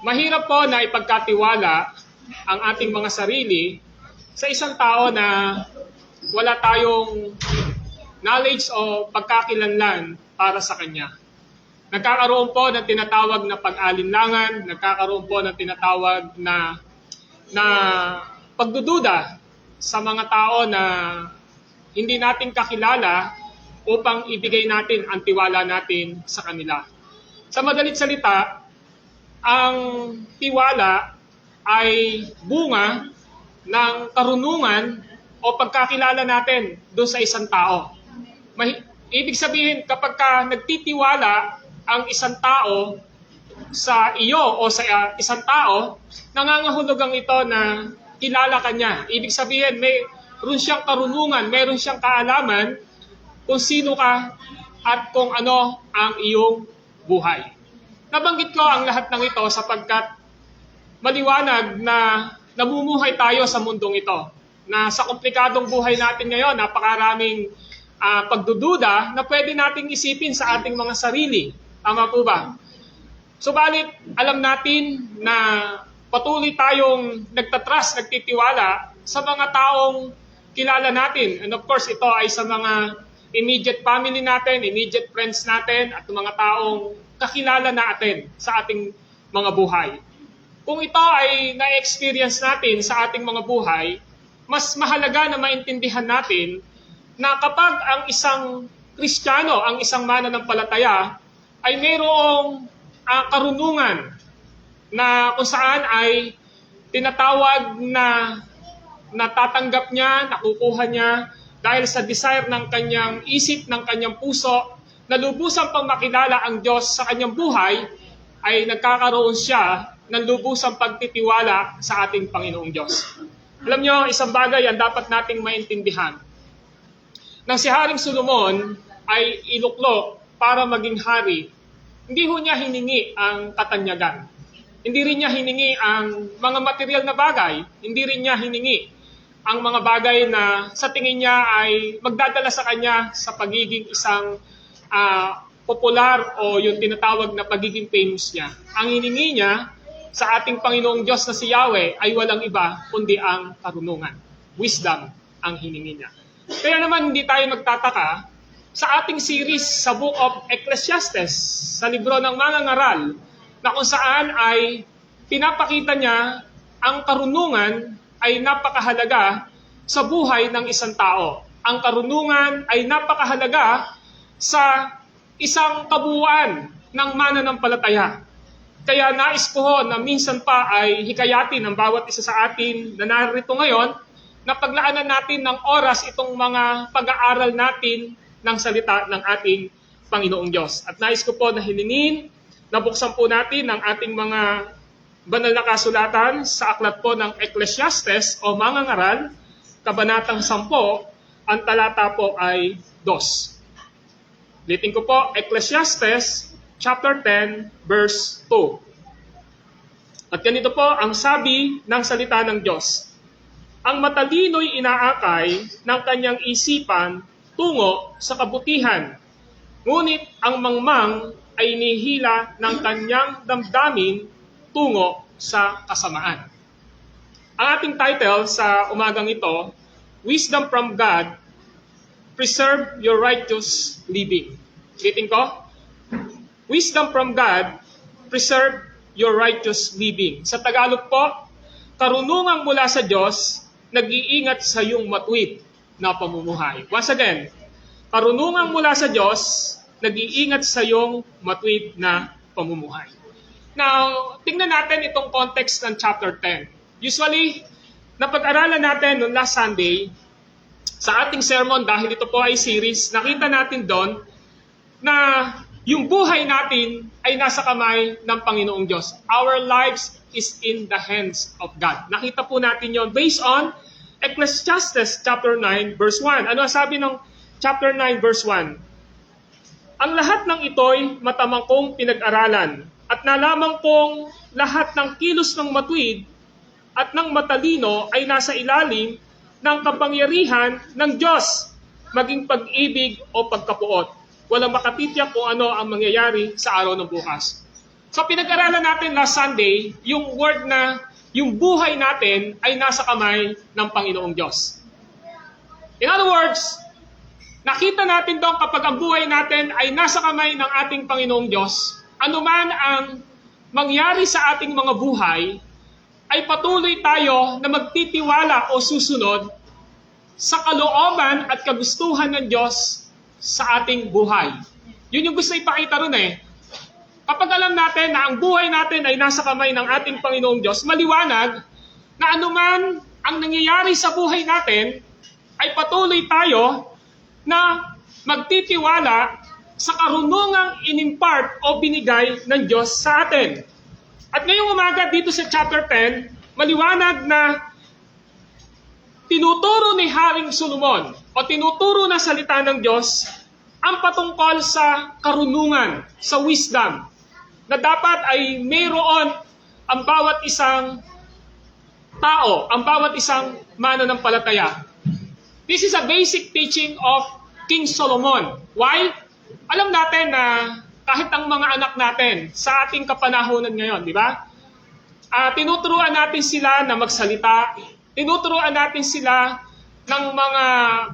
Mahirap po na ipagkatiwala ang ating mga sarili sa isang tao na wala tayong knowledge o pagkakilanlan para sa kanya. Nagkakaroon po ng tinatawag na pag-alinlangan, nagkakaroon po ng tinatawag na pagdududa sa mga tao na hindi natin kakilala upang ibigay natin ang tiwala natin sa kanila. Sa madalit salita, ang tiwala ay bunga ng karunungan o pagkakilala natin doon sa isang tao. Ibig sabihin, kapag ka nagtitiwala ang isang tao sa iyo o sa isang tao, nangangahulugang ito na kilala ka niya. Ibig sabihin, mayroon siyang karunungan, mayroon siyang kaalaman kung sino ka at kung ano ang iyong buhay. Nabanggit ko ang lahat ng ito sapagkat maliwanag na namumuhay tayo sa mundong ito. Na sa komplikadong buhay natin ngayon, napakaraming pagdududa na pwede nating isipin sa ating mga sarili. Tama po ba? Subalit, alam natin na patuloy tayong nagtatrust, nagtitiwala sa mga taong kilala natin. And of course, ito ay sa mga immediate family natin, immediate friends natin, at mga taong kakilala natin sa ating mga buhay. Kung ito ay na-experience natin sa ating mga buhay, mas mahalaga na maintindihan natin na kapag ang isang Kristiyano, ang isang mananampalataya, ay mayroong karunungan na kung saan ay tinatawag na natatanggap niya, nakukuha niya dahil sa desire ng kanyang isip, ng kanyang puso, na lubusang pang makilala ang Diyos sa kanyang buhay, ay nagkakaroon siya ng lubusang pagtitiwala sa ating Panginoong Diyos. Alam niyo, isang bagay ang dapat nating maintindihan. Nang si Haring Solomon ay iluklok para maging hari, hindi ho niya hiningi ang katanyagan. Hindi rin niya hiningi ang mga material na bagay. Hindi rin niya hiningi ang mga bagay na sa tingin niya ay magdadala sa kanya sa pagiging isang popular o yung tinatawag na pagiging famous niya. Ang hiningi niya sa ating Panginoong Diyos na si Yahweh ay walang iba kundi ang karunungan. Wisdom ang hiningi niya. Kaya naman hindi tayo magtataka sa ating series sa Book of Ecclesiastes, sa libro ng mga ngaral, na kung saan ay pinapakita niya ang karunungan ay napakahalaga sa buhay ng isang tao. Ang karunungan ay napakahalaga sa isang kabuuan ng mananampalataya. Kaya nais ko ho na minsan pa ay hikayatin ang bawat isa sa atin na narito ngayon na paglaanan natin ng oras itong mga pag-aaral natin ng salita ng ating Panginoong Diyos. At nais ko po na hilingin, nabuksan po natin ang ating mga banal na kasulatan sa aklat po ng Ecclesiastes o mga ngaral, kabanatang 10, ang talata po ay 2. Ulitin ko po, Ecclesiastes chapter 10, verse 2. At ganito po ang sabi ng salita ng Diyos. Ang matalino'y inaakay ng kanyang isipan tungo sa kabutihan, ngunit ang mangmang ay nihila ng kanyang damdamin tungo sa kasamaan. Ang ating title sa umagang ito, Wisdom from God, Preserve Your Righteous Living. Ulitin ko, Wisdom from God, Preserve Your Righteous Living. Sa Tagalog po, karunungan mula sa Diyos, nag-iingat sa iyong matuwid na pamumuhay. Once again, karunungan mula sa Diyos, nag-iingat sa iyong matuwid na pamumuhay. Now, tingnan natin itong context ng chapter 10. Usually, napag-aralan natin noong last Sunday, sa ating sermon, dahil ito po ay series, nakita natin doon na yung buhay natin ay nasa kamay ng Panginoong Diyos. Our lives is in the hands of God. Nakita po natin yon based on Ecclesiastes chapter 9, verse 1. Ano sabi ng chapter 9, verse 1? Ang lahat ng ito'y matamang kong pinag-aralan at nalaman kong lahat ng kilos ng matuwid at ng matalino ay nasa ilalim ng kapangyarihan ng Diyos, maging pag-ibig o pagkapuot. Walang makatitiyak kung ano ang mangyayari sa araw ng bukas. So pinag-aralan natin last Sunday, yung word na yung buhay natin ay nasa kamay ng Panginoong Diyos. In other words, nakita natin doon kapag ang buhay natin ay nasa kamay ng ating Panginoong Diyos, anuman ang mangyari sa ating mga buhay, ay patuloy tayo na magtitiwala o susunod sa kalooban at kagustuhan ng Diyos sa ating buhay. Yun yung gusto ipakita ron eh. Kapag alam natin na ang buhay natin ay nasa kamay ng ating Panginoong Diyos, maliwanag na anuman ang nangyayari sa buhay natin, ay patuloy tayo na magtitiwala sa karunungang inimpart o binigay ng Diyos sa atin. At ngayong umaga dito sa chapter 10, maliwanag na tinuturo ni Haring Solomon o tinuturo na salita ng Diyos ang patungkol sa karunungan, sa wisdom, na dapat ay mayroon ang bawat isang tao, ang bawat isang mananampalataya. This is a basic teaching of King Solomon. Why? Alam natin na kahit ang mga anak natin sa ating kapanahonan ngayon, di ba? Tinuturuan natin sila na magsalita, tinuturuan natin sila ng mga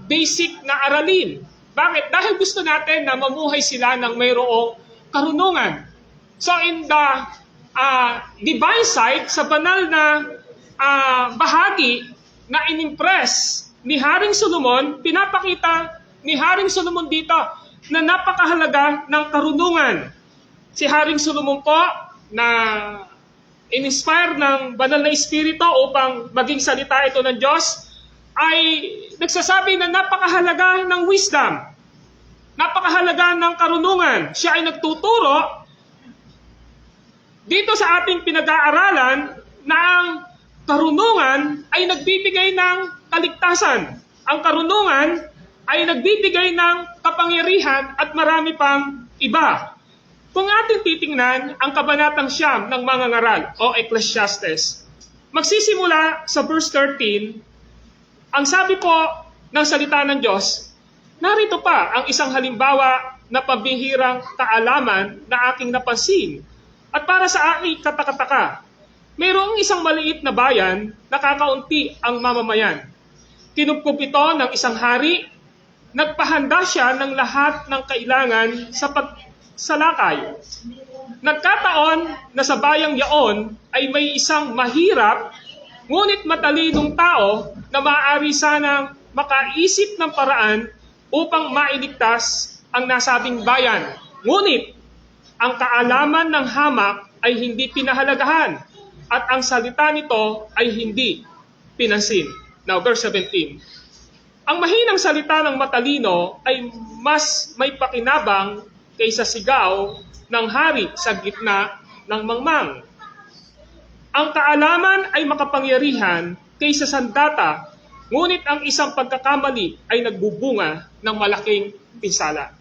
basic na aralin. Bakit? Dahil gusto natin na mamuhay sila ng mayroong karunungan. So in the divine side, sa banal na bahagi na inimpress ni Haring Solomon, pinapakita ni Haring Solomon dito na napakahalaga ng karunungan. Si Haring Solomon po na in-inspire ng banal na espiritu upang maging salita ito ng Diyos, ay nagsasabi na napakahalaga ng wisdom, napakahalaga ng karunungan. Siya ay nagtuturo dito sa ating pinag-aaralan na ang karunungan ay nagbibigay ng kaligtasan. Ang karunungan ay nagbibigay ng kapangyarihan at marami pang iba. Kung ating titingnan ang kabanatang 9 ng mga ngaral o Ecclesiastes, magsisimula sa verse 13, ang sabi po ng salita ng Diyos, narito pa ang isang halimbawa na pambihirang kaalaman na aking napansin. At para sa aking katakataka, mayroong isang maliit na bayan na kakaunti ang mamamayan. Kinupkup ito ng isang hari, nagpahanda siya ng lahat ng kailangan sa pagsalakay. Nagkataon na sa bayang yaon ay may isang mahirap, ngunit matalinong tao na maaari sanang makaisip ng paraan upang mailigtas ang nasabing bayan. Ngunit, ang kaalaman ng hamak ay hindi pinahalagahan at ang salita nito ay hindi pinansin. Now, verse 17. Ang mahinang salita ng matalino ay mas may pakinabang kaysa sigaw ng hari sa gitna ng mangmang. Ang kaalaman ay makapangyarihan kaysa sandata, ngunit ang isang pagkakamali ay nagbubunga ng malaking pinsala.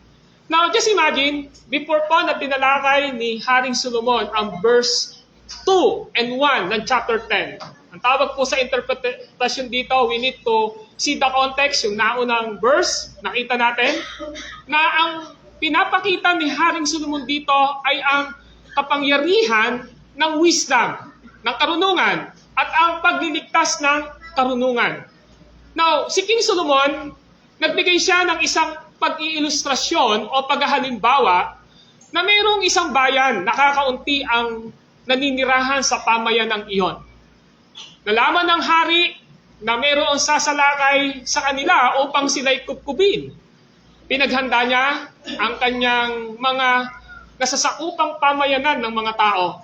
Now, just imagine, before po na tinalakay ni Haring Solomon ang verse 2 and 1 ng chapter 10. Ang tawag po sa interpretation dito, we need to see the context, yung naunang verse, nakita natin, na ang pinapakita ni Haring Solomon dito ay ang kapangyarihan ng wisdom, ng karunungan, at ang pagliligtas ng karunungan. Now, si King Solomon, nagbigay siya ng isang pag-iilustrasyon o paghahalimbawa na mayroong isang bayan na kakaunti ang naninirahan sa pamayanang iyon. Nalaman ng hari na mayroong sasalakay sa kanila upang sila'y kupkubin. Pinaghanda niya ang kanyang mga nasasakupang pamayanan ng mga tao.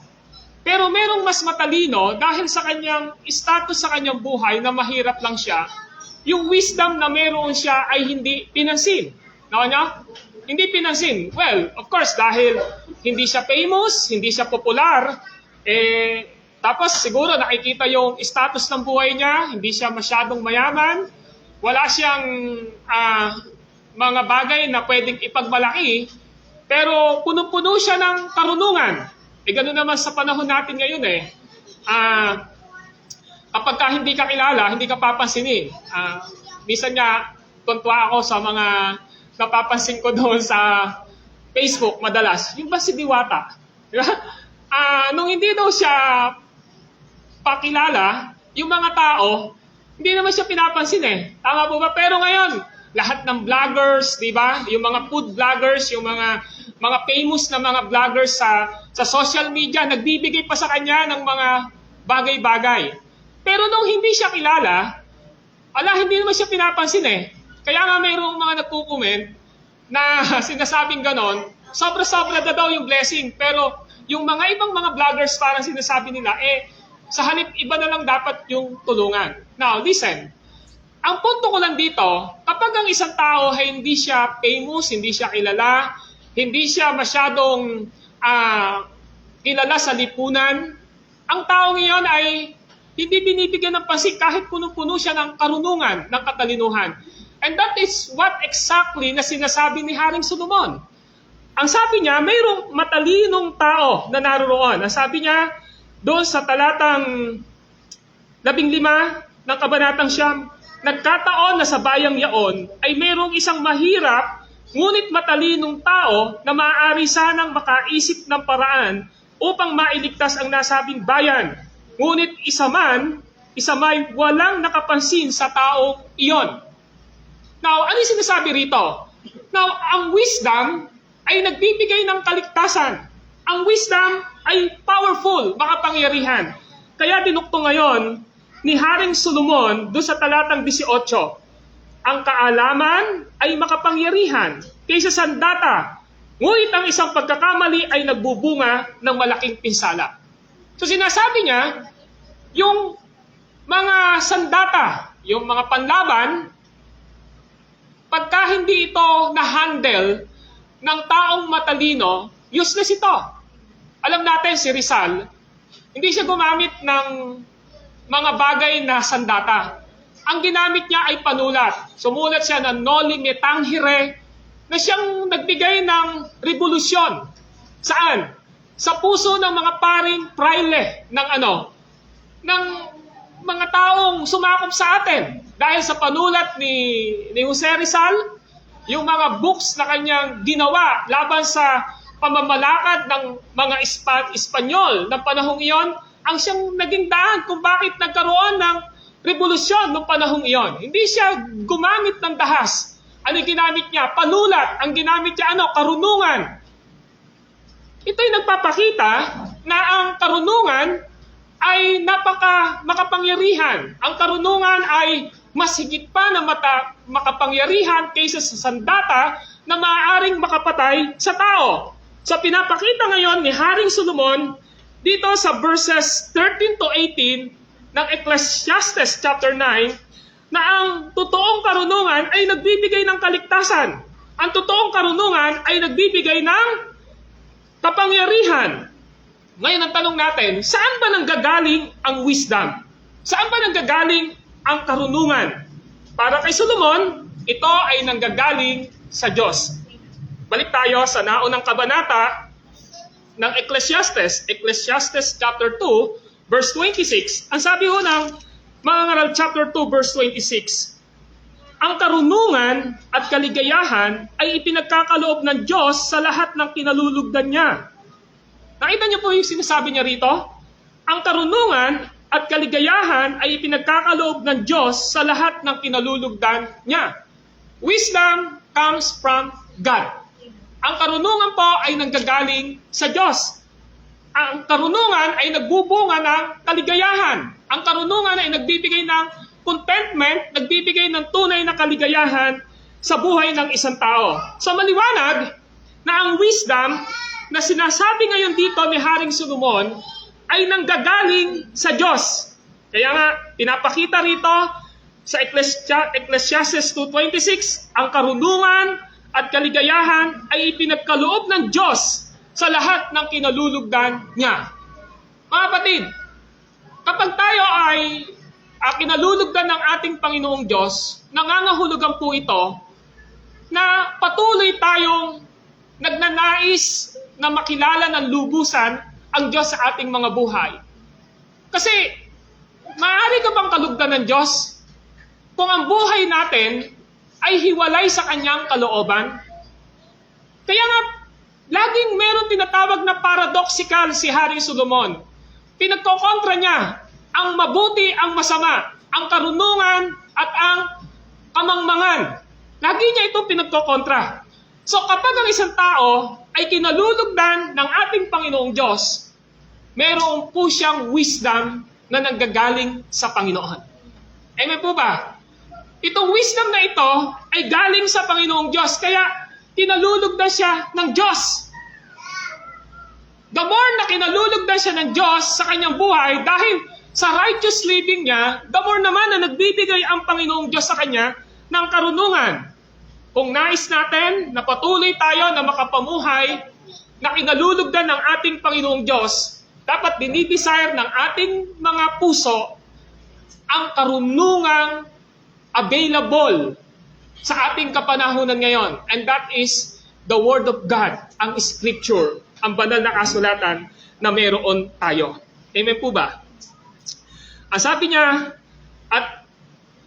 Pero mayroong mas matalino dahil sa kanyang status sa kanyang buhay na mahirap lang siya, yung wisdom na mayroon siya ay hindi pinansin. Nawa niya? Hindi pinansin. Well, of course, dahil hindi siya famous, hindi siya popular, tapos siguro nakikita yung status ng buhay niya, hindi siya masyadong mayaman, wala siyang mga bagay na pwedeng ipagmalaki, pero puno-puno siya ng karunungan. Ganoon naman sa panahon natin ngayon kapag ka hindi ka kilala, hindi ka papansinin. Minsan nga, tuntwa ako sa mga napapansin ko doon sa Facebook madalas. Yung ba si Diwata? Diba? nung hindi daw siya pakilala, yung mga tao, hindi naman siya pinapansin eh. Tama po ba? Pero ngayon, lahat ng vloggers, di ba? Yung mga food vloggers, yung mga famous na mga vloggers sa social media, nagbibigay pa sa kanya ng mga bagay-bagay. Pero nung hindi siya kilala, hindi naman siya pinapansin eh. Kaya nga mayroong mga nagko-comment na sinasabing ganon, sobra-sobra na daw yung blessing. Pero yung mga ibang mga vloggers parang sinasabi nila, sa halip iba na lang dapat yung tulungan. Now, listen. Ang punto ko lang dito, kapag ang isang tao ay hindi siya famous, hindi siya kilala, hindi siya masyadong kilala sa lipunan, ang taong iyon ay hindi binibigyan ng pansin kahit puno-puno siya ng karunungan, ng katalinuhan. And that is what exactly na sinasabi ni Haring Solomon. Ang sabi niya, mayroong matalinong tao na naroon. Ang sabi niya, doon sa talatang 15 ng Kabanatang Siyam, nagkataon na sa bayang yaon ay mayroong isang mahirap ngunit matalinong tao na maaari sanang makaisip ng paraan upang mailigtas ang nasabing bayan. Ngunit isa may walang nakapansin sa taong iyon. Now, ano yung sinasabi rito? Now, ang wisdom ay nagbibigay ng kaligtasan. Ang wisdom ay powerful, makapangyarihan. Kaya dinukto ngayon ni Haring Solomon doon sa talatang 18, ang kaalaman ay makapangyarihan kaysa sandata, ngunit ang isang pagkakamali ay nagbubunga ng malaking pinsala. So sinasabi niya, yung mga sandata, yung mga panlaban, pagka hindi ito na-handle ng taong matalino, useless ito. Alam natin si Rizal, hindi siya gumamit ng mga bagay na sandata. Ang ginamit niya ay panulat. Sumulat siya ng Noli Me Tangere na siyang nagbigay ng revolusyon. Saan? Sa puso ng mga paring praile ng mga taong sumakop sa atin. Dahil sa panulat ni Jose Rizal, yung mga books na kanyang ginawa laban sa pamamalakad ng mga Espanyol ng panahong iyon, ang siyang naging daan kung bakit nagkaroon ng revolusyon noong panahong iyon. Hindi siya gumamit ng dahas. Ano ginamit niya? Panulat. Ang ginamit niya, karunungan. Ito'y nagpapakita na ang karunungan ay makapangyarihan. Ang karunungan ay mas higit pa na makapangyarihan kaysa sa sandata na maaaring makapatay sa tao. So pinapakita ngayon ni Haring Solomon dito sa verses 13 to 18 ng Ecclesiastes chapter 9 na ang totoong karunungan ay nagbibigay ng kaligtasan. Ang totoong karunungan ay nagbibigay ng kapangyarihan. Ngayon ang tanong natin, saan ba nanggagaling ang wisdom? Saan ba nanggagaling ang karunungan? Para kay Solomon, ito ay nanggagaling sa Diyos. Balik tayo sa naunang kabanata ng Ecclesiastes chapter 2, verse 26. Ang sabi ho ng mga ngaral chapter 2, verse 26, ang karunungan at kaligayahan ay ipinagkakaloob ng Diyos sa lahat ng kinalulugdan niya. Nakita niyo po yung sinasabi niya rito? Ang karunungan at kaligayahan ay ipinagkakaloob ng Diyos sa lahat ng kinalulugdan niya. Wisdom comes from God. Ang karunungan po ay nanggagaling sa Diyos. Ang karunungan ay nagbubunga ng kaligayahan. Ang karunungan ay nagbibigay ng contentment, nagbibigay ng tunay na kaligayahan sa buhay ng isang tao. So maliwanag na ang wisdom na sinasabi ngayon dito ni Haring Solomon ay nanggagaling sa Diyos. Kaya nga, pinapakita rito sa Ecclesiastes 2.26, ang karunungan at kaligayahan ay ipinagkaloob ng Diyos sa lahat ng kinalulugdan niya. Mga kapatid, kapag tayo ay kinalulugdan ng ating Panginoong Diyos, nangangahulugan po ito na patuloy tayong nagnanais na makilala ng lubusan ang Diyos sa ating mga buhay. Kasi, maaari ka bang kalugdan ng Diyos kung ang buhay natin ay hiwalay sa kanyang kalooban? Kaya nga, laging meron tinatawag na paradoxical si Haring Solomon. Pinagkokontra niya ang mabuti, ang masama, ang karunungan at ang kamangmangan. Lagi niya ito pinagkokontra. So kapag ang isang tao ay kinalulugdan ng ating Panginoong Diyos, meron po siyang wisdom na nanggagaling sa Panginoon. Amen po ba? Itong wisdom na ito ay galing sa Panginoong Diyos, kaya kinalulugdan siya ng Diyos. The more na kinalulugdan siya ng Diyos sa kanyang buhay, dahil sa righteous living niya, the more naman na nagbibigay ang Panginoong Diyos sa kanya ng karunungan. Kung nais natin na patuloy tayo na makapamuhay na kinalulugdan ng ating Panginoong Diyos, dapat dinidesire ng ating mga puso ang karunungang available sa ating kapanahunan ngayon. And that is the Word of God, ang Scripture, ang banal na kasulatan na meron tayo. Amen po ba? Ang sabi niya,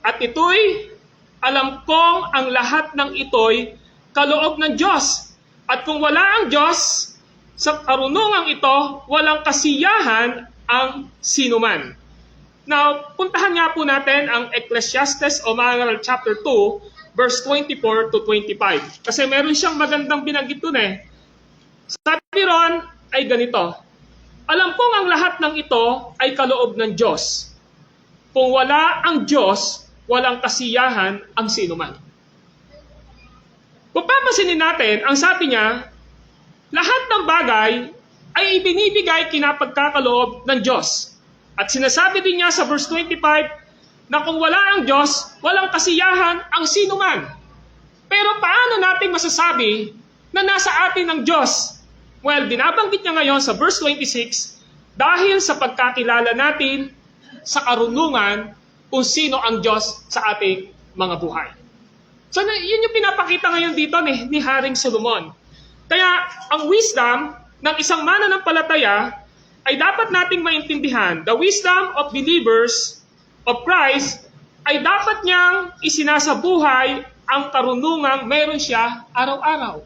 at ito'y alam kong ang lahat ng ito'y kaloob ng Diyos. At kung wala ang Diyos, sa karunungang ito, walang kasiyahan ang sinuman. Now, puntahan nga po natin ang Ecclesiastes o Mangaral chapter 2, verse 24 to 25. Kasi meron siyang magandang binanggit dun eh. Sabi ron ay ganito, alam kong ang lahat ng ito ay kaloob ng Diyos. Kung wala ang Diyos, walang kasiyahan ang sinuman. Kung papansinin natin, ang sabi niya, lahat ng bagay ay ibinibigay kinapagkakaloob ng Diyos. At sinasabi din niya sa verse 25 na kung wala ang Diyos, walang kasiyahan ang sinuman. Pero paano natin masasabi na nasa atin ang Diyos? Well, binabanggit niya ngayon sa verse 26, dahil sa pagkakilala natin sa karunungan kung sino ang Diyos sa ating mga buhay. So, yun yung pinapakita ngayon dito ni Haring Solomon. Kaya, ang wisdom ng isang mananampalataya ay dapat nating maintindihan. The wisdom of believers of Christ ay dapat niyang isinasabuhay ang karunungang meron siya araw-araw.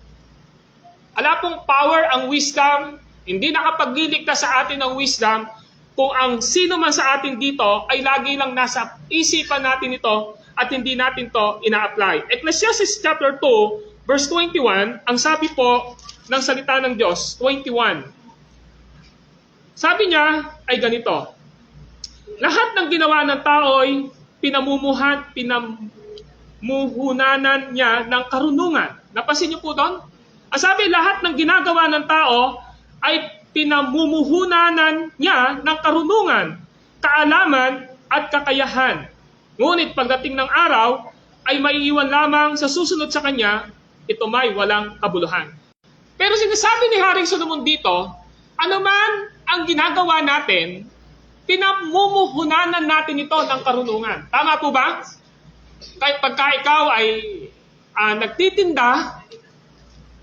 Ala pong power ang wisdom, hindi nakapagliligtas sa atin ang wisdom kung ang sino man sa atin dito ay lagi lang nasa isipan natin ito at hindi natin to ina-apply. Ecclesiastes chapter 2, verse 21, ang sabi po ng salita ng Diyos, 21. Sabi niya ay ganito, lahat ng ginawa ng tao ay pinamuhunanan niya ng karunungan. Napansin niyo po doon? Ang sabi, lahat ng ginagawa ng tao ay pinamumuhunanan niya ng karunungan, kaalaman at kakayahan. Ngunit pagdating ng araw, ay maiiwan lamang sa susunod sa kanya, ito may walang kabuluhan. Pero sinasabi ni Haring Solomon dito, ano man ang ginagawa natin, pinamumuhunanan natin ito ng karunungan. Tama po ba? Kahit pagka ikaw ay nagtitinda,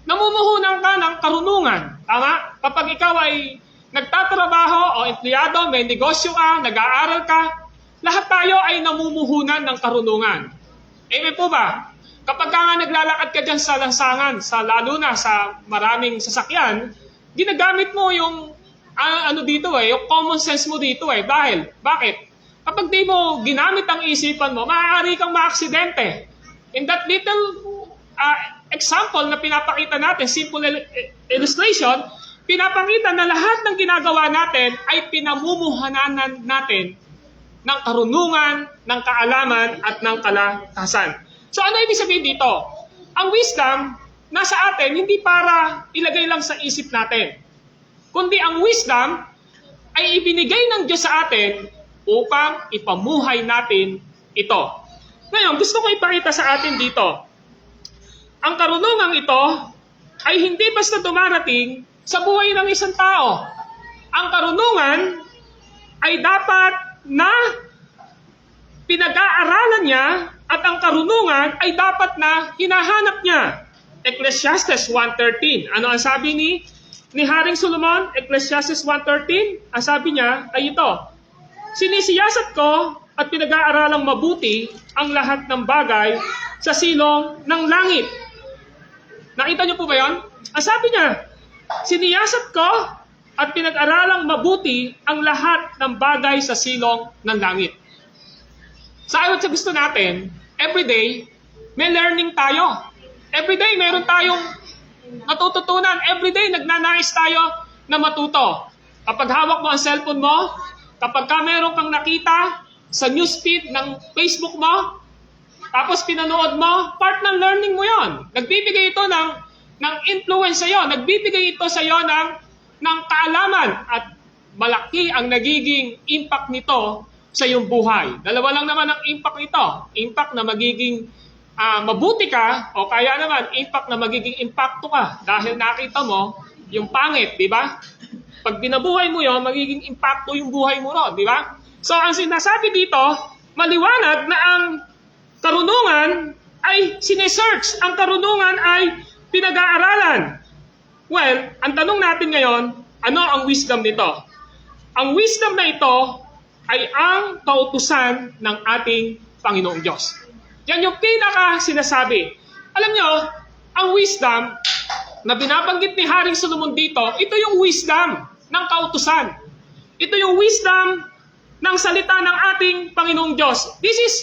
namumuhunan ka ng karunungan. Tama? Kapag ikaw ay nagtatrabaho o empleyado, may negosyo ka, nag-aaral ka, lahat tayo ay namumuhunan ng karunungan. Amen po ba? Kapag ka naglalakad ka dyan sa lansangan, lalo na sa maraming sasakyan, ginagamit mo yung yung common sense mo dito eh. Dahil, bakit? Kapag di mo ginamit ang isipan mo, maaari kang maaksidente. In that little example na pinapakita natin, simple illustration, pinapakita na lahat ng ginagawa natin ay pinamumuhunanan natin ng karunungan, ng kaalaman, at ng kalakasan. So ano ibig sabihin dito? Ang wisdom, nasa atin, hindi para ilagay lang sa isip natin. Kundi ang wisdom ay ibinigay ng Diyos sa atin upang ipamuhay natin ito. Ngayon, gusto ko ipakita sa atin dito. Ang karunungang ito ay hindi basta dumarating sa buhay ng isang tao. Ang karunungan ay dapat na pinag-aaralan niya at ang karunungan ay dapat na hinahanap niya. Ecclesiastes 1:13. Ano ang sabi ni Haring Solomon? Ecclesiastes 1:13. Ang sabi niya ay ito, sinisiyasat ko at pinag-aaralang mabuti ang lahat ng bagay sa silong ng langit. Nakita niyo po ba yan? Ang sabi niya, Siniyasat ko at pinag-aralang mabuti ang lahat ng bagay sa silong ng langit. Sa ayon sa gusto natin, everyday, may learning tayo. Everyday, meron tayong natututunan. Everyday, nagnanais tayo na matuto. Kapag hawak mo ang cellphone mo, kapag ka meron kang nakita sa newsfeed ng Facebook mo, tapos pinanood mo, part ng learning mo yon. Nagbibigay ito ng influence sa iyo. Nagbibigay ito sa iyo ng kaalaman at malaki ang nagiging impact nito sa iyong buhay. Dalawa lang naman ang impact nito. Impact na magiging mabuti ka o kaya naman impact na magiging impacto ka dahil nakita mo yung pangit, di ba? Pag binabuhay mo yon, magiging impacto yung buhay mo ron, di ba? So ang sinasabi dito, maliwanag na ang karunungan ay sinesearch. Ang karunungan ay pinag-aaralan. Well, ang tanong natin ngayon, ano ang wisdom nito? Ang wisdom na ito ay ang kautusan ng ating Panginoong Diyos. Yan yung pinaka sinasabi. Alam nyo, ang wisdom na binabanggit ni Haring Solomon dito, ito yung wisdom ng kautusan. Ito yung wisdom ng salita ng ating Panginoong Diyos. This is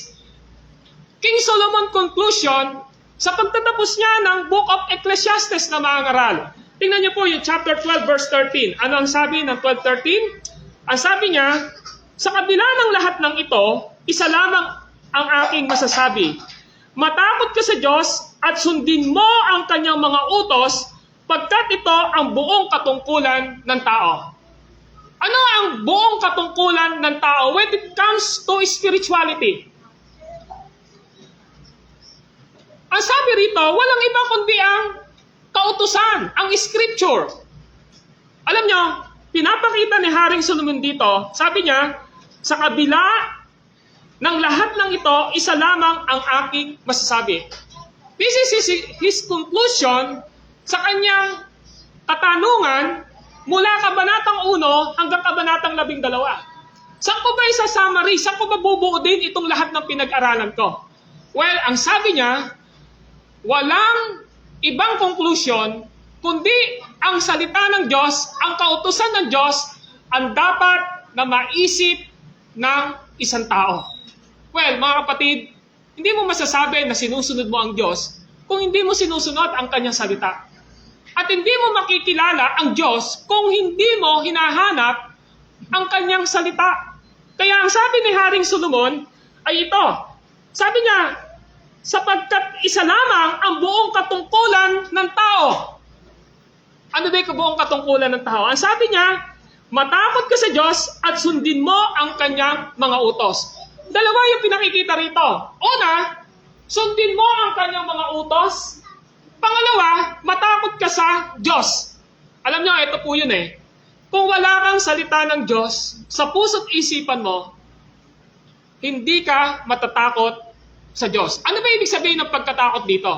King Solomon conclusion sa pagtatapos niya ng Book of Ecclesiastes na mga ngaral. Tingnan niyo po yung chapter 12 verse 13. Ano ang sabi ng 12:13? Ang sabi niya, sa kabila ng lahat ng ito, isa lamang ang aking masasabi. Matakot ka sa Diyos at sundin mo ang kanyang mga utos pagkat ito ang buong katungkulan ng tao. Ano ang buong katungkulan ng tao when it comes to spirituality? Ang sabi rito, walang iba kundi ang kautusan, ang scripture. Alam nyo, pinapakita ni Haring Solomon dito, sabi niya, sa kabila ng lahat ng ito, isa lamang ang aking masasabi. This is his conclusion sa kanyang katanungan mula kabanatang 1 hanggang kabanatang 12. Saan ko ba isa-summary? Saan ko ba bubuo din itong lahat ng pinag-aralan ko? Well, ang sabi niya, walang ibang conclusion kundi ang salita ng Diyos, ang kautusan ng Diyos, ang dapat na maisip ng isang tao. Well, mga kapatid, hindi mo masasabi na sinusunod mo ang Diyos kung hindi mo sinusunod ang kanyang salita. At hindi mo makikilala ang Diyos kung hindi mo hinahanap ang kanyang salita. Kaya ang sabi ni Haring Solomon ay ito. Sabi niya, sapagkat isa lamang ang buong katungkulan ng tao. Ano ba yung buong katungkulan ng tao? Ang sabi niya, matakot ka sa Diyos at sundin mo ang kanyang mga utos. Dalawa yung pinakikita rito. Una, sundin mo ang kanyang mga utos. Pangalawa, matakot ka sa Diyos. Alam niyo, ito po yun eh. Kung wala kang salita ng Diyos sa puso't isipan mo, hindi ka matatakot sa Diyos. Ano ba ibig sabihin ng pagkatakot dito?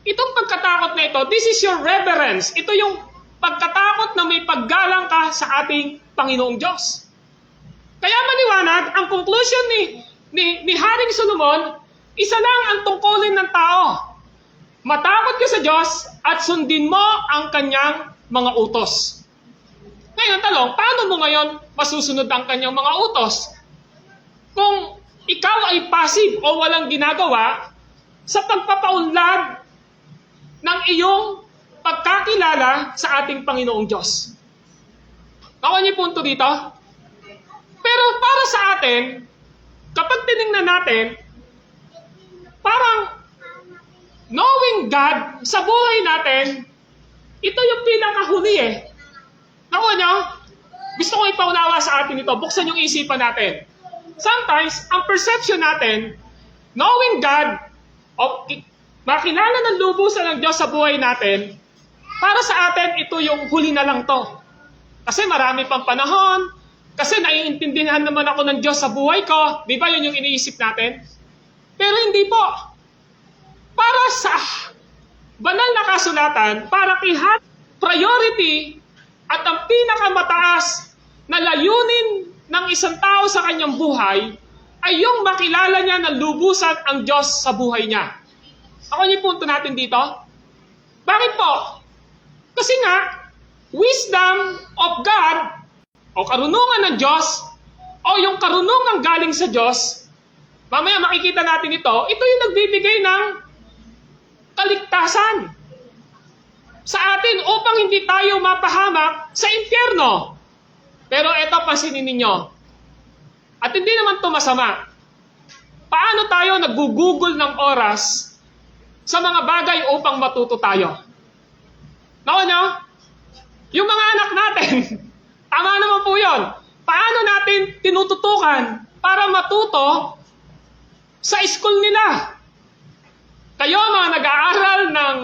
Itong pagkatakot na ito, this is your reverence. Ito yung pagkatakot na may paggalang ka sa ating Panginoong Diyos. Kaya maliwanag, ang conclusion ni Haring Solomon, isa lang ang tungkulin ng tao. Matakot ka sa Diyos at sundin mo ang kanyang mga utos. Ngayon, talong, paano mo ngayon masusunod ang kanyang mga utos? Kung ikaw ay passive o walang ginagawa sa pagpapaunlad ng iyong pagkakilala sa ating Panginoong Diyos. Nakuha niyo punto dito? Pero para sa atin, kapag tinignan natin, parang knowing God sa buhay natin, ito yung pinakahuli eh. Nakuha niyo? Gusto ko ipaunawa sa atin ito. Buksan yung isipan natin. Sometimes, ang perception natin, knowing God, o makilala ng lubusan ng Diyos sa buhay natin, para sa atin, ito yung huli na lang to. Kasi marami pang panahon, kasi naiintindihan naman ako ng Diyos sa buhay ko. Di ba yun yung iniisip natin? Pero hindi po. Para sa banal na kasulatan, para kihat priority at ang pinakamataas na layunin ng isang tao sa kanyang buhay ay yung makilala niya ng lubusan ang Diyos sa buhay niya. Ako yung punto natin dito. Bakit po? Kasi nga, wisdom of God o karunungan ng Diyos o yung karunungan galing sa Diyos, mamaya makikita natin ito yung nagbibigay ng kaligtasan sa atin upang hindi tayo mapahamak sa impyerno. Pero ito, pansinin ninyo, at hindi naman ito masama. Paano tayo nagugugol ng oras sa mga bagay upang matuto tayo? Naon nyo? Yung mga anak natin, tama naman po yun. Paano natin tinututukan para matuto sa school nila? Kayo mga nag-aaral ng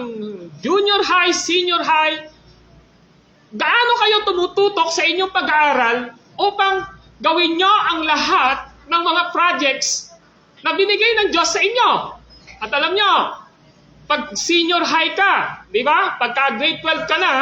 junior high, senior high, gaano kayo tumututok sa inyong pag-aaral upang gawin nyo ang lahat ng mga projects na binigay ng Diyos sa inyo? At alam nyo, pag senior high ka, di ba? Pagka grade 12 ka na,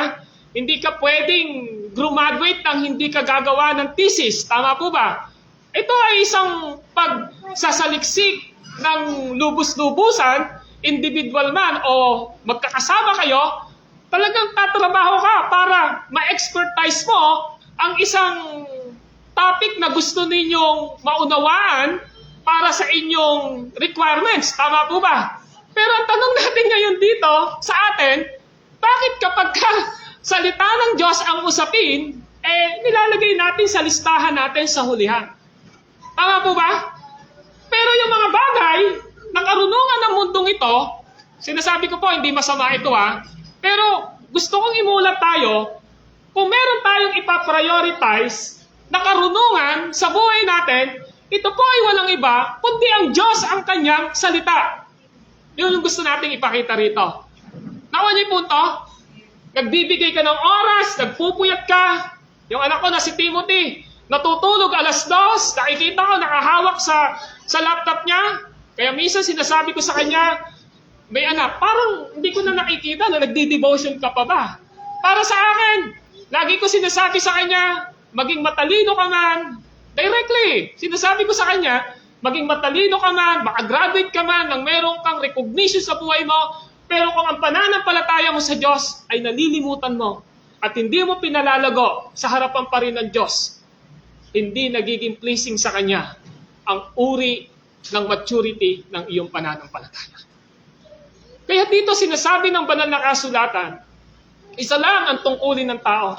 hindi ka pwedeng graduate nang hindi ka gagawa ng thesis. Tama po ba? Ito ay isang pagsasaliksik ng lubos-lubusan, individual man o magkakasama kayo, talagang tatrabaho ka para ma-expertise mo ang isang topic na gusto ninyong maunawaan para sa inyong requirements. Tama po ba? Pero ang tanong natin ngayon dito sa atin, bakit kapag salita ng Diyos ang usapin, nilalagay natin sa listahan natin sa hulihan? Tama po ba? Pero yung mga bagay na karunungan ng mundong ito, sinasabi ko po, hindi masama ito pero gusto kong imulat tayo, kung meron tayong ipaprioritize na karunungan sa buhay natin, ito po ay walang iba, kundi ang Diyos ang kanyang salita. Yun yung gusto nating ipakita rito. Nakuha niyo yung punto? Nagbibigay ka ng oras, nagpupuyat ka. Yung anak ko na si Timothy, natutulog alas 2, nakikita ko nakahawak sa laptop niya. Kaya minsan sinasabi ko sa kanya, may anak, parang hindi ko na nakikita na nagdi-devotion ka pa ba? Para sa akin, lagi ko sinasabi sa kanya, maging matalino ka man, directly, sinasabi ko sa kanya, maging matalino ka man, makagraduate ka man, nang meron kang recognition sa buhay mo, pero kung ang pananampalataya mo sa Diyos ay nalilimutan mo at hindi mo pinalalago sa harapan pa rin ng Diyos, hindi nagiging pleasing sa Kanya ang uri ng maturity ng iyong pananampalataya. Kaya dito sinasabi ng banal na kasulatan, isa lang ang tungkulin ng tao.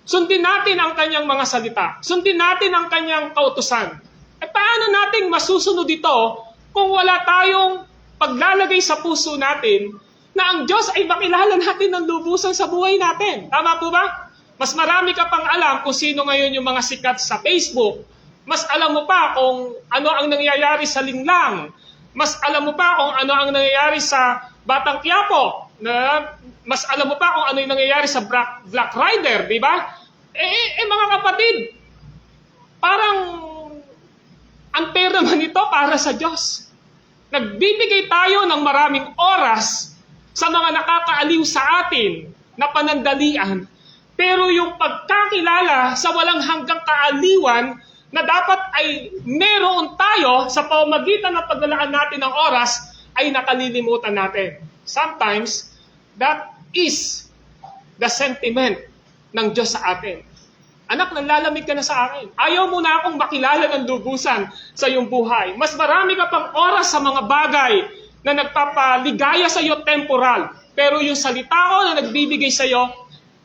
Sundin natin ang kanyang mga salita. Sundin natin ang kanyang kautusan. Paano nating masusunod ito kung wala tayong paglalagay sa puso natin na ang Diyos ay makilala natin ng lubusan sa buhay natin? Tama po ba? Mas marami ka pang alam kung sino ngayon yung mga sikat sa Facebook. Mas alam mo pa kung ano ang nangyayari sa Linlang. Mas alam mo pa kung ano ang nangyayari sa Batang Quiapo. Mas alam mo pa kung ano yung nangyayari sa Black Rider, di ba? Mga kapatid, parang unfair naman ito para sa Diyos. Nagbibigay tayo ng maraming oras sa mga nakakaaliw sa atin na panandalian. Pero yung pagkakilala sa walang hanggang kaaliwan na dapat ay meron tayo sa pamamagitan ng paglalaan natin ng oras ay nakalilimutan natin. Sometimes, that is the sentiment ng Diyos sa atin. Anak, nanlalamig ka na sa akin. Ayaw mo na akong makilala ng lubusan sa iyong buhay. Mas marami ka pang oras sa mga bagay na nagpapaligaya sa iyo temporal. Pero yung salita ko na nagbibigay sa iyo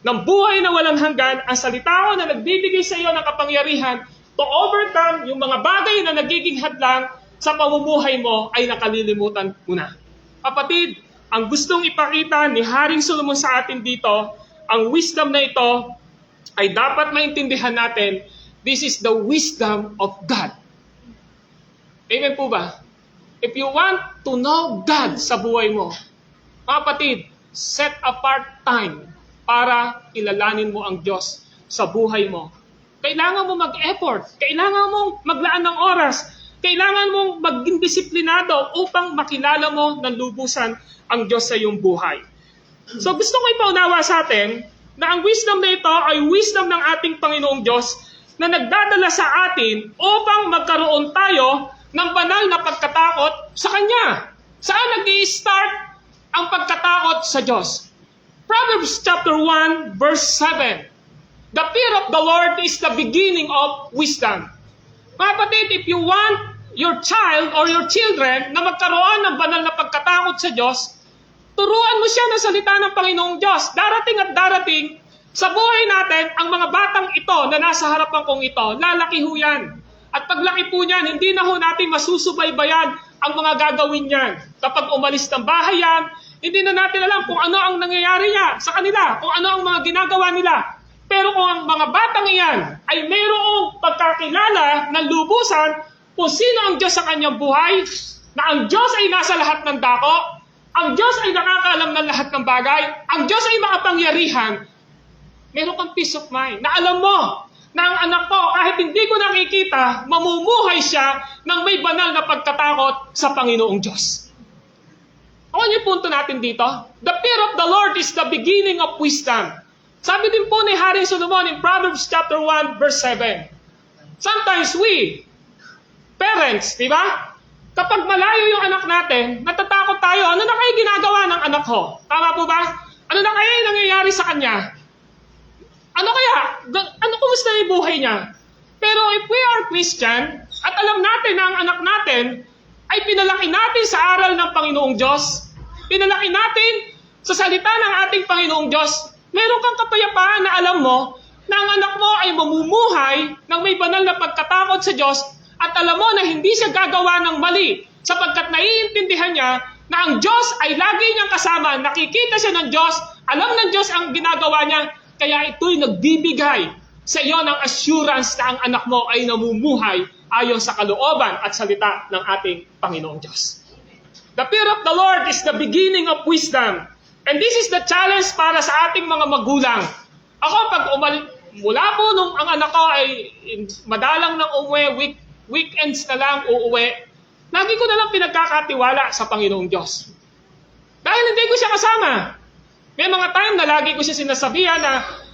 ng buhay na walang hanggan, ang salita ko na nagbibigay sa iyo ng kapangyarihan to overcome yung mga bagay na nagiging hadlang sa pamumuhay mo ay nakalilimutan mo na. Kapatid, ang gustong ipakita ni Haring Solomon sa atin dito, ang wisdom na ito ay dapat maintindihan natin, this is the wisdom of God. Amen po ba? If you want to know God sa buhay mo, kapatid, set apart time para kilalanin mo ang Diyos sa buhay mo. Kailangan mo mag-effort. Kailangan mong maglaan ng oras. Kailangan mong maging disiplinado upang makilala mo ng lubusan ang Diyos sa iyong buhay. So gusto ko ipaunawa sa atin na ang wisdom na ito ay wisdom ng ating Panginoong Diyos na nagdadala sa atin upang magkaroon tayo ng banal na pagkatakot sa Kanya. Saan nag-i-start ang pagkatakot sa Diyos? Proverbs chapter 1, verse 7. The fear of the Lord is the beginning of wisdom. Mga kapatid, if you want your child or your children na magkaroon ng banal na pagkatakot sa Diyos, turuan mo siya ng salita ng Panginoong Diyos. Darating at darating sa buhay natin, ang mga batang ito na nasa harapan kong ito, lalaki ho yan. At paglaki po niyan, hindi na ho natin masusubaybayan ang mga gagawin niyan. Kapag umalis ng bahay yan, hindi na natin alam kung ano ang nangyayari niya sa kanila, kung ano ang mga ginagawa nila. Pero kung ang mga batang iyan ay mayroong pagkakilala ng lubusan kung sino ang Diyos sa kanyang buhay, na ang Diyos ay nasa lahat ng dako, ang Diyos ay nakakaalam ng lahat ng bagay, ang Diyos ay makapangyarihan, meron kang peace of mind na alam mo na ang anak ko, kahit hindi ko nakikita, mamumuhay siya ng may banal na pagkatakot sa Panginoong Diyos. Ano yung punto natin dito? The fear of the Lord is the beginning of wisdom. Sabi din po ni Haring Solomon in Proverbs chapter 1, verse 7. Sometimes we, parents, di ba? Kapag malayo yung anak natin, natatakot tayo, ano na kayo ginagawa ng anak ko? Tama po ba? Ano na kaya nangyayari sa kanya? Ano kaya? Kumusta yung buhay niya? Pero if we are Christian, at alam natin na ang anak natin ay pinalaki natin sa aral ng Panginoong Diyos, pinalaki natin sa salita ng ating Panginoong Diyos, meron kang kapayapaan na alam mo na ang anak mo ay mamumuhay ng may banal na pagkatakot sa Diyos at alam mo na hindi siya gagawa ng mali sapagkat naiintindihan niya na ang Diyos ay lagi niyang kasama, nakikita siya ng Diyos, alam ng Diyos ang ginagawa niya, kaya ito'y nagbibigay sa iyo ng assurance na ang anak mo ay namumuhay ayon sa kalooban at salita ng ating Panginoong Diyos. The fear of the Lord is the beginning of wisdom. And this is the challenge para sa ating mga magulang. Ako, pag mula po nung ang anak ko ay madalang nang umuwi, weekends na lang uuwi, lagi ko na lang pinagkakatiwala sa Panginoong Diyos. Dahil hindi ko siya kasama. May mga time na lagi ko siya sinasabihan na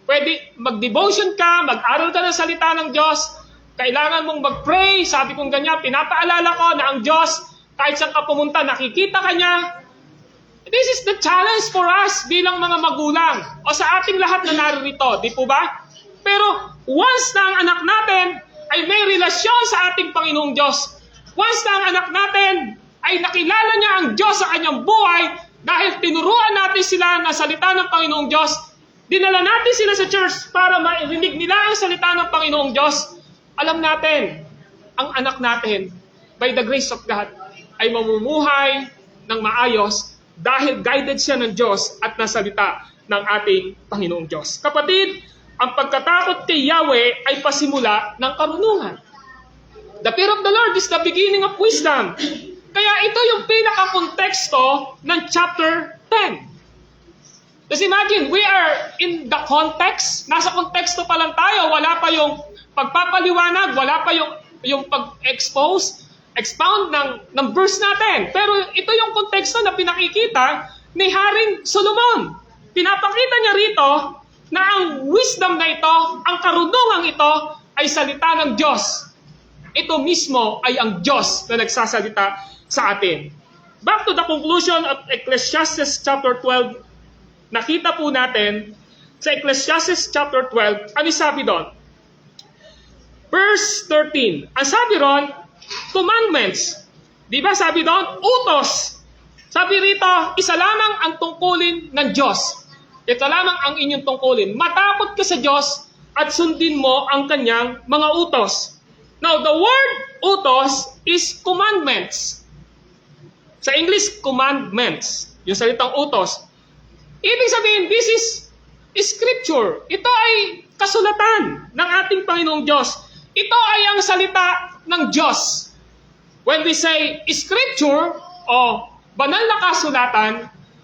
pwede mag-devotion ka, mag-aral ka ng salita ng Diyos, kailangan mong mag-pray, sabi kong ganyan, pinapaalala ko na ang Diyos, kahit saan ka pumunta, nakikita ka niya. This is the challenge for us bilang mga magulang o sa ating lahat na narito, di po ba? Pero once na ang anak natin ay may relasyon sa ating Panginoong Diyos, once na ang anak natin ay nakilala niya ang Diyos sa kanyang buhay dahil tinuruan natin sila na salita ng Panginoong Diyos, dinala natin sila sa church para marinig nila ang salita ng Panginoong Diyos, alam natin, ang anak natin, by the grace of God, ay mamumuhay ng maayos dahil guided siya ng Diyos at nasalita ng ating Panginoong Diyos. Kapatid, ang pagkatakot kay Yahweh ay pasimula ng karunungan. The fear of the Lord is the beginning of wisdom. Kaya ito yung pinaka-konteksto ng chapter 10. Just imagine, we are in the context. Nasa konteksto pa lang tayo. Wala pa yung pagpapaliwanag, wala pa yung expound ng verse natin. Pero ito yung konteksto na pinakikita ni Haring Solomon. Pinapakita niya rito na ang wisdom na ito, ang karunungang ito, ay salita ng Diyos. Ito mismo ay ang Diyos na nagsasalita sa atin. Back to the conclusion of Ecclesiastes chapter 12, nakita po natin sa Ecclesiastes chapter 12, ano sabi doon? Verse 13. Ang sabi ron, commandments. Di ba sabi doon? Utos. Sabi rito, isa lamang ang tungkulin ng Diyos. Ito lamang ang inyong tungkulin. Matakot ka sa Diyos at sundin mo ang kanyang mga utos. Now, the word utos is commandments. Sa English, commandments. Yung salitang utos. Ibig sabihin, this is scripture. Ito ay kasulatan ng ating Panginoong Diyos. Ito ay ang salita ng Diyos. When we say scripture o banal na kasulatan,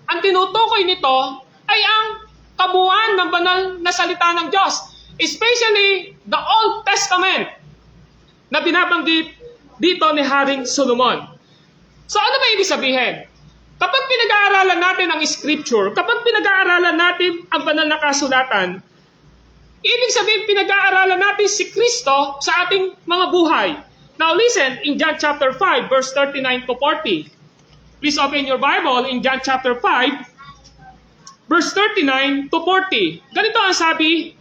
ang tinutukoy nito ay ang kabuuan ng banal na salita ng Diyos. Especially the Old Testament na binabanggit dito ni Haring Solomon. So ano ba ibig sabihin? Kapag pinag-aaralan natin ang scripture, kapag pinag-aaralan natin ang banal na kasulatan, ibig sabihin pinag-aaralan natin si Kristo sa ating mga buhay. Now listen, in John chapter 5, verse 39 to 40. Please open your Bible in John chapter 5, verse 39 to 40. Ganito ang sabi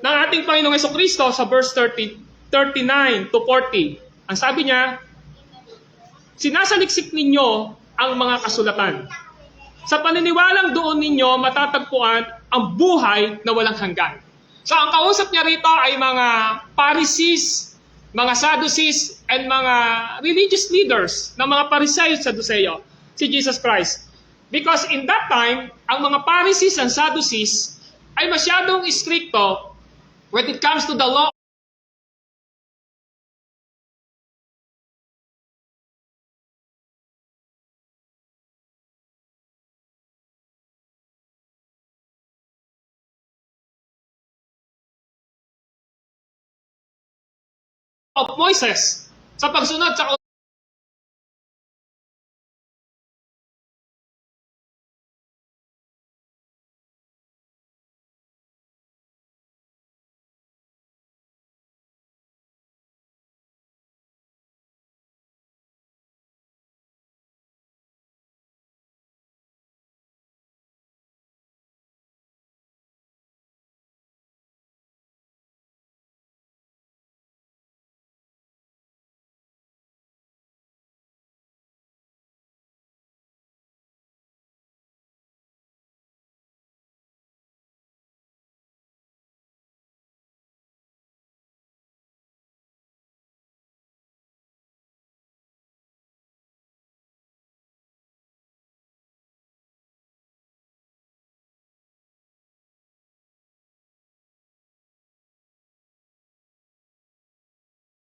ng ating Panginoong Jesucristo sa verse 39 to 40. Ang sabi niya, sinasaliksik ninyo ang mga kasulatan. Sa paniniwalang doon ninyo matatagpuan ang buhay na walang hanggan. So ang kausap niya rito ay mga Pharisees, mga Sadducees, and mga religious leaders ng mga Pariseo at Sadduceo, si Jesus Christ. Because in that time, ang mga Pharisees and Sadducees ay masyadong istrikto when it comes to the law of Moises sa pagsunod sa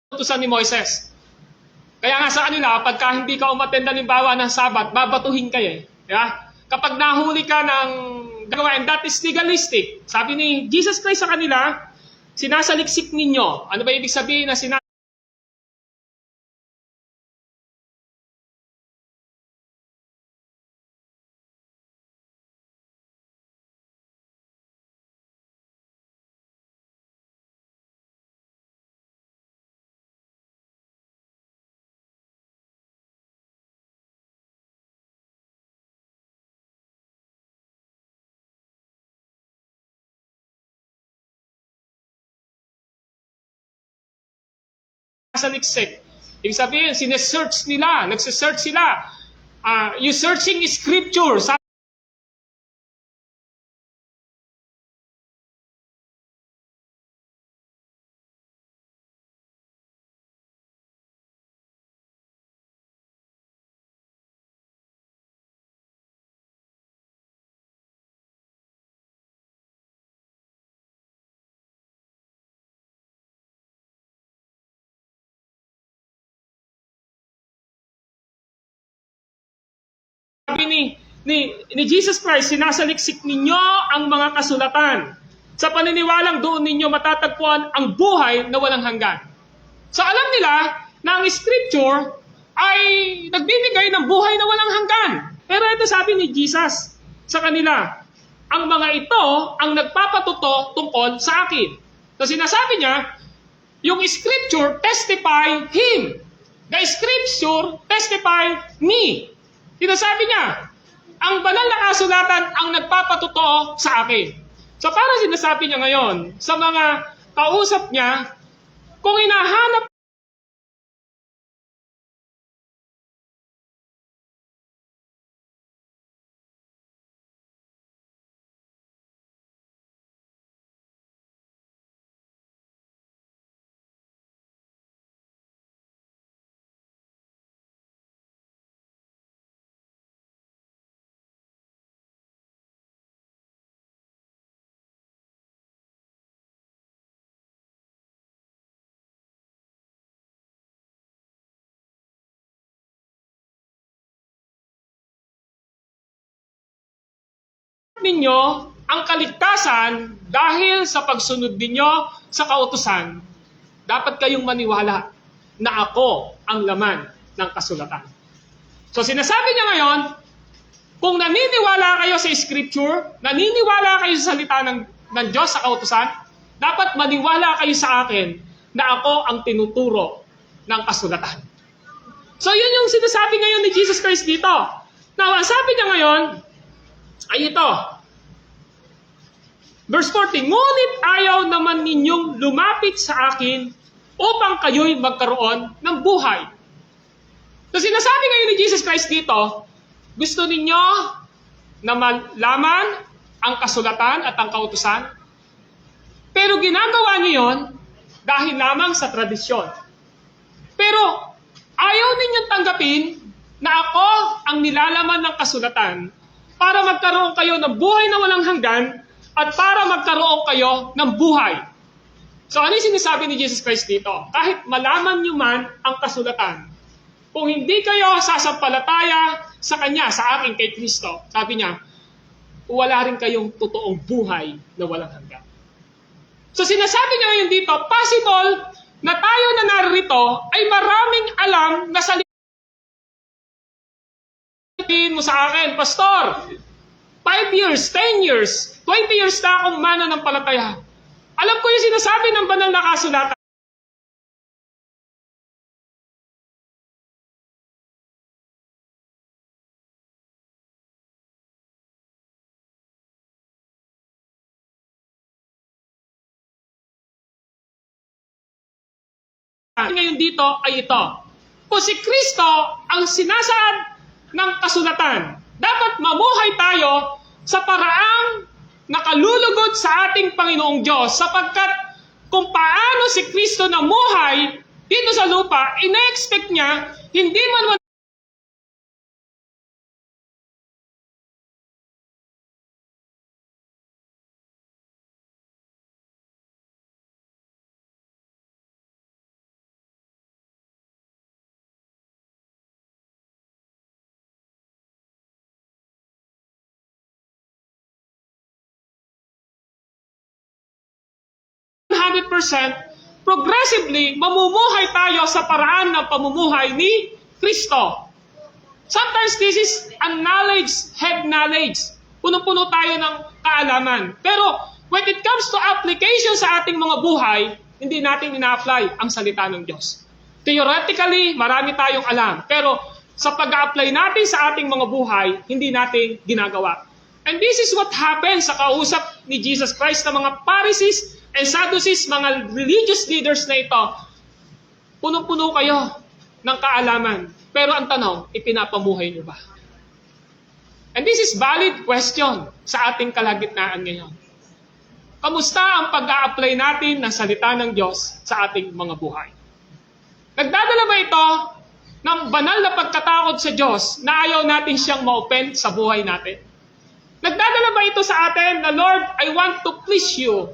utusan ni Moises. Kaya nga sa kanila, pagka hindi ka umattend halimbawa ng Sabat, babatuhin ka eh. Yeah? Kapag nahuli ka ng gagawa, and that is legalistic. Sabi ni Jesus Christ sa kanila, sinasaliksik ninyo. Ano ba ibig sabihin na sinasaliksik? Ibig sabihin, sinesearch nila, nagsisearch sila. You searching scripture. Sabi ni Jesus Christ, sinasaliksik ninyo ang mga kasulatan. Sa paniniwalang doon ninyo matatagpuan ang buhay na walang hanggan. So alam nila na ang scripture ay nagbibigay ng buhay na walang hanggan. Pero ito sabi ni Jesus sa kanila, ang mga ito ang nagpapatuto tungkol sa akin. So sinasabi niya, yung scripture testify Him. The scripture testify me. Sinasabi niya, ang banal na kasulatan ang nagpapatotoo sa akin. So para sinasabi niya ngayon sa mga kausap niya, kung hinahanap ninyo ang kaligtasan dahil sa pagsunod ninyo sa kautusan, dapat kayong maniwala na ako ang laman ng kasulatan. So sinasabi niya ngayon, kung naniniwala kayo sa scripture, naniniwala kayo sa salita ng Diyos sa kautusan, dapat maniwala kayo sa akin na ako ang tinuturo ng kasulatan. So yun yung sinasabi ngayon ni Jesus Christ dito. Now, ang sabi niya ngayon, ay ito. Verse 40, ngunit ayaw naman ninyong lumapit sa akin upang kayo'y magkaroon ng buhay. So sinasabi ngayon ni Jesus Christ dito, gusto ninyo na malaman ang kasulatan at ang kautusan? Pero ginagawa niyo yon dahil lamang sa tradisyon. Pero ayaw ninyong tanggapin na ako ang nilalaman ng kasulatan para magkaroon kayo ng buhay na walang hanggan at para magkaroon kayo ng buhay. So ano yung sinasabi ni Jesus Christ dito? Kahit malaman nyo man ang kasulatan, kung hindi kayo sasampalataya sa Kanya, sa akin kay Kristo, sabi niya, wala rin kayong totoong buhay na walang hanggan. So sinasabi niya ngayon dito, possible na tayo na narito ay maraming alam na salita mo sa akin, Pastor, 5 years, 10 years, 20 years na akong mananampalataya. Alam ko yung sinasabi ng banal na kasulatan. Ngayon dito ay ito. Kung si Kristo ang sinasaad ng kasulatan, dapat mamuhay tayo sa paraang nakalulugod sa ating Panginoong Diyos, sapagkat kung paano si Kristo namuhay dito sa lupa, ina-expect niya, hindi man 100%, progressively, mamumuhay tayo sa paraan ng pamumuhay ni Kristo. Sometimes this is a knowledge, head knowledge. Puno-puno tayo ng kaalaman. Pero when it comes to application sa ating mga buhay, hindi natin ina-apply ang salita ng Diyos. Theoretically, marami tayong alam. Pero sa pag-a-apply natin sa ating mga buhay, hindi natin ginagawa. And this is what happens sa kausap ni Jesus Christ ng mga Pharisees and Sadducees, mga religious leaders na ito. Punong-puno kayo ng kaalaman. Pero ang tanong, ipinapamuhay niyo ba? And this is valid question sa ating kalagitnaan ngayon. Kamusta ang pag-a-apply natin ng salita ng Diyos sa ating mga buhay? Nagdadala ba ito ng banal na pagkatakot sa Diyos na ayaw natin siyang ma-offend sa buhay natin? Nagdadala ba ito sa atin na, Lord, I want to please you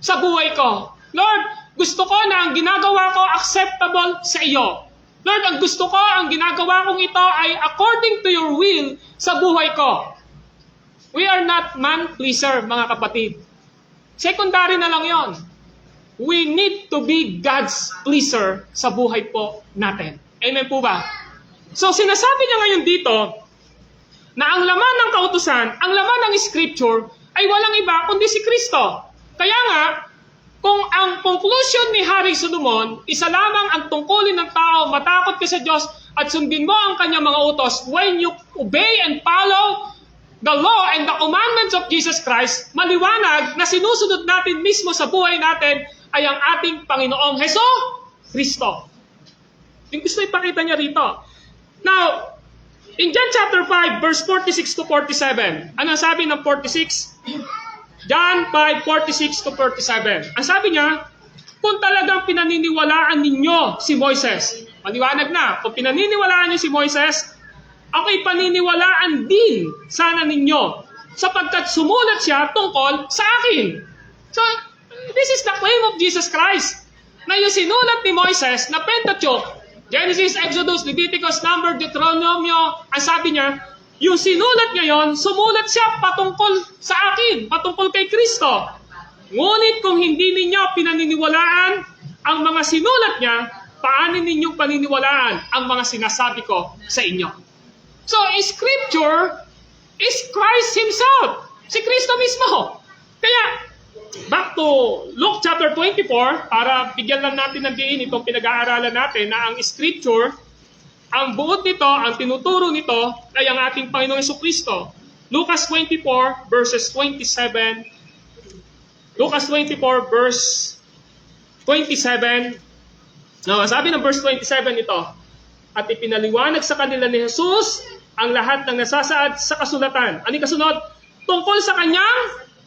sa buhay ko? Lord, gusto ko na ang ginagawa ko acceptable sa iyo. Lord, ang gusto ko, ang ginagawa kong ito ay according to your will sa buhay ko. We are not man-pleaser, mga kapatid. Secondary na lang yon. We need to be God's pleaser sa buhay po natin. Amen po ba? So, sinasabi niya ngayon dito na ang laman ng kautusan, ang laman ng scripture ay walang iba kundi si Kristo. Kaya nga, kung ang conclusion ni Hari Solomon, isa lamang ang tungkulin ng tao, matakot ka sa Diyos at sundin mo ang kanyang mga utos, when you obey and follow the law and the commandments of Jesus Christ, maliwanag na sinusunod natin mismo sa buhay natin ay ang ating Panginoong Kristo. Yung gusto ipakita niya rito. Now, in John chapter 5, verse 46 to 47, ano sabi ng 46? John 5, 46 to 47. Ang sabi niya, kung talagang pinaniniwalaan ninyo si Moises, maliwanag na, kung pinaniniwalaan niyo si Moises, ako'y paniniwalaan din sana ninyo, sapagkat sumulat siya tungkol sa akin. So, this is the claim of Jesus Christ, na yung sinulat ni Moises na Pentateuch, Genesis, Exodus, Leviticus, Number, Deuteronomio, ang sabi niya, yung sinulat ngayon, sumulat siya patungkol sa akin, patungkol kay Kristo. Ngunit kung hindi ninyo pinaniniwalaan ang mga sinulat niya, paano ninyong paniniwalaan ang mga sinasabi ko sa inyo? So, Scripture is Christ Himself. Si Kristo mismo. Kaya, back to Luke chapter 24, para bigyan lang natin ng diin itong pinag-aaralan natin na ang Scripture, ang buod nito, ang tinuturo nito, ay ang ating Panginoong Jesucristo. Lucas 24 verses 27. Lucas 24 verse 27. No, sabi ng verse 27 ito, at ipinaliwanag sa kanila ni Jesus ang lahat ng nasasaad sa kasulatan. Ano yung kasunod? Tungkol sa kanyang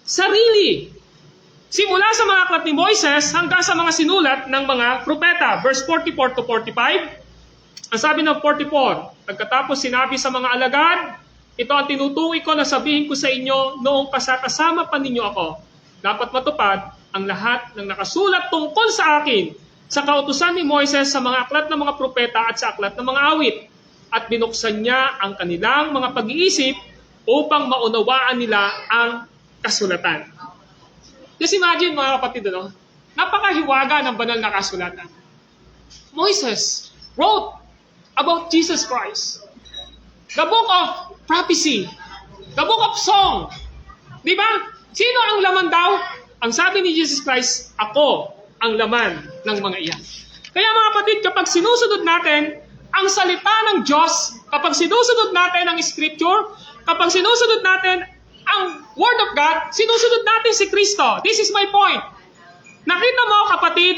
sarili. Simula sa mga aklat ni Moises hanggang sa mga sinulat ng mga propeta. Verse 44 to 45. Ang sabi ng 44, pagkatapos sinabi sa mga alagad, ito ang tinutukoy ko na sabihin ko sa inyo noong kasama pa ninyo ako. Dapat matupad ang lahat ng nakasulat tungkol sa akin sa kautusan ni Moises sa mga aklat ng mga propeta at sa aklat ng mga awit. At binuksan niya ang kanilang mga pag-iisip upang maunawaan nila ang kasulatan. Just imagine mga kapatid, no? Napakahiwaga ng banal na kasulatan. Moises wrote about Jesus Christ. The book of prophecy. The book of song. Di ba? Sino ang laman daw? Ang sabi ni Jesus Christ, ako ang laman ng mga iyan. Kaya mga kapatid, kapag sinusunod natin ang salita ng Diyos, kapag sinusunod natin ang Scripture, kapag sinusunod natin ang Word of God, sinusunod natin si Kristo. This is my point. Nakita mo kapatid,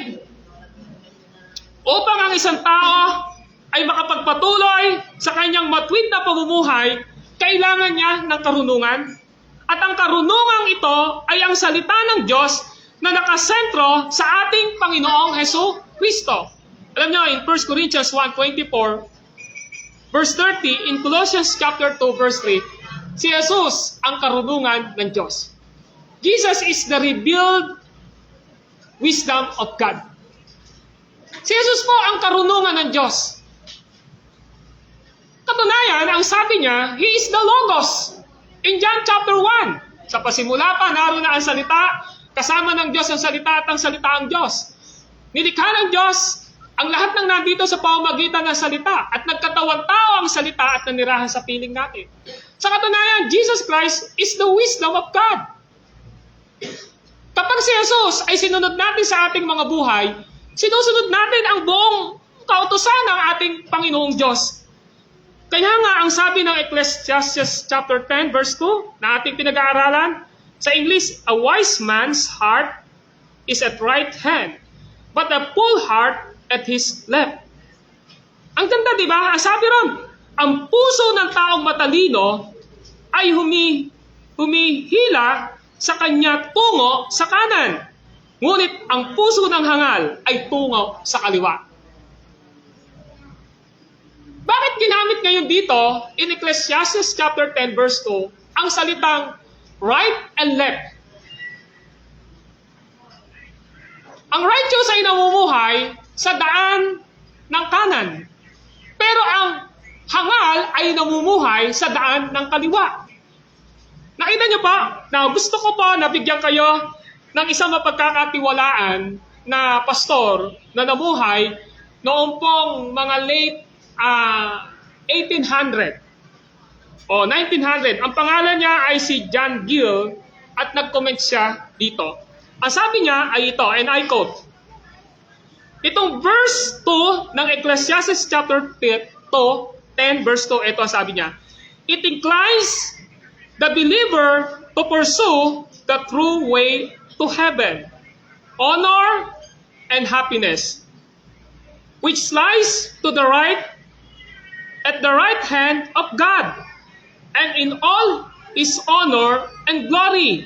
upang ang isang tao ay makapagpatuloy sa kanyang matuwid na pamumuhay, kailangan niya ng karunungan. At ang karunungang ito ay ang salita ng Diyos na nakasentro sa ating Panginoong Hesus Kristo. Alam niyo, in 1 Corinthians 1:24, verse 30, in Colossians chapter 2, verse 3, si Jesus ang karunungan ng Diyos. Jesus is the revealed wisdom of God. Si Jesus po ang karunungan ng Diyos. Katunayan, ang sabi niya, He is the Logos. In John chapter 1, sa pasimula pa, naroon na ang salita, kasama ng Diyos ang salita at ang salita ang Diyos. Nilikha ng Diyos ang lahat ng nandito sa pamamagitan ng salita at nagkatawang tao ang salita at nanirahan sa piling natin. Sa katunayan, Jesus Christ is the wisdom of God. Kapag si Jesus ay sinunod natin sa ating mga buhay, sinusunod natin ang buong kautusan ng ating Panginoong Diyos. Kaya nga, ang sabi ng Ecclesiastes chapter 10 verse 2 na ating pinag-aaralan, sa English, a wise man's heart is at right hand, but a fool heart at his left. Ang ganda, di ba? Ang sabi ron, ang puso ng taong matalino ay humihila sa kanya tungo sa kanan. Ngunit ang puso ng hangal ay tungo sa kaliwa. Bakit ginamit ngayon dito in Ecclesiastes chapter 10 verse 2 ang salitang right and left? Ang righteous ay namumuhay sa daan ng kanan. Pero ang hangal ay namumuhay sa daan ng kaliwa. Nakita niyo pa na gusto ko pa na bigyan kayo ng isang mapagkakatiwalaan na pastor na namuhay noong pong mga late 1800 o 1900. Ang pangalan niya ay si John Gill at nag-comment siya dito. Ang sabi niya ay ito, and I quote, itong verse 2 ng Ecclesiastes chapter 10 verse 2, ito ang sabi niya, it inclines the believer to pursue the true way to heaven, honor and happiness, which lies to the right, at the right hand of God, and in all His honor and glory.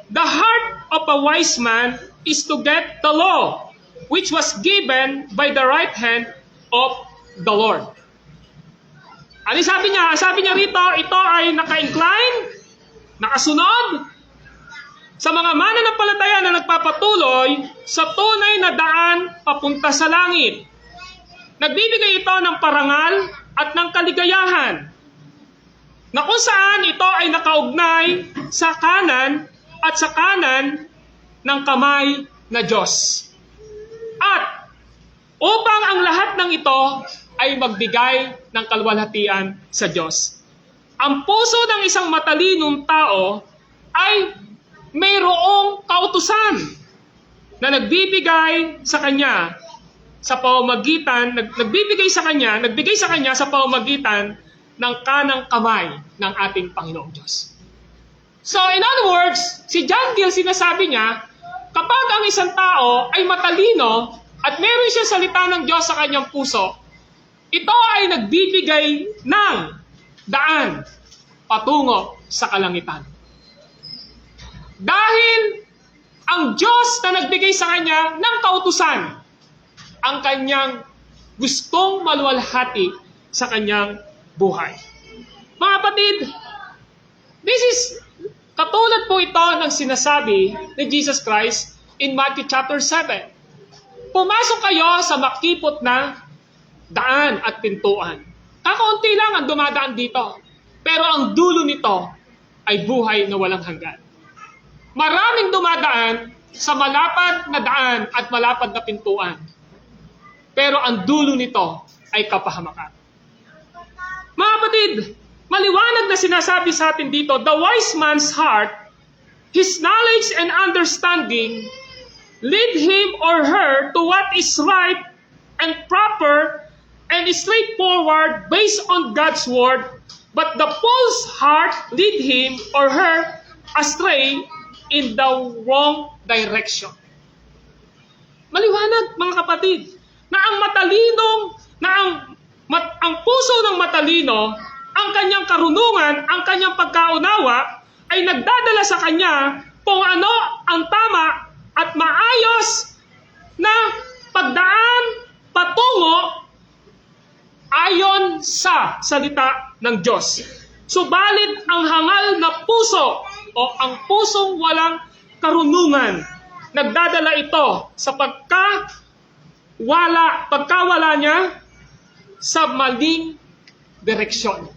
The heart of a wise man is to get the law, which was given by the right hand of the Lord. Ano sabi niya? Sabi niya rito, ito ay naka-incline, nakasunod sa mga mananampalataya na nagpapatuloy sa tunay na daan papunta sa langit. Nagbibigay ito ng parangal at ng kaligayahan, na kung saan ito ay nakaugnay sa kanan at sa kanan ng kamay na Diyos. At upang ang lahat ng ito ay magbigay ng kalwalhatian sa Diyos. Ang puso ng isang matalinong tao ay mayroong kautusan na nagbibigay sa kanya sa pamamagitan sa pamamagitan ng kanang kamay ng ating Panginoong Diyos. So in other words, si John Gill sinasabi niya, kapag ang isang tao ay matalino at meron siya salita ng Diyos sa kanyang puso, ito ay nagbibigay ng daan patungo sa kalangitan. Dahil ang Diyos na nagbigay sa kanya ng kautusan, ang kanyang gustong maluwalhati sa kanyang buhay. Mga kapatid, this is katulad po ito ng sinasabi ni Jesus Christ in Matthew chapter 7. Pumasok kayo sa makipot na daan at pintuan. Kakaunti lang ang dumadaan dito. Pero ang dulo nito ay buhay na walang hanggan. Maraming dumadaan sa malapad na daan at malapad na pintuan. Pero ang dulo nito ay kapahamakan. Mga kapatid, maliwanag na sinasabi sa atin dito, the wise man's heart, his knowledge and understanding lead him or her to what is right and proper and straightforward based on God's word, but the fool's heart lead him or her astray in the wrong direction. Maliwanag, mga kapatid, na ang matalinong, ang puso ng matalino, ang kanyang karunungan, ang kanyang pagkaunawa, ay nagdadala sa kanya kung ano ang tama at maayos na pagdaan patungo ayon sa salita ng Diyos. Subalit ang hangal na puso o ang pusong walang karunungan, nagdadala ito sa pagkawala niya sa maling direksyon.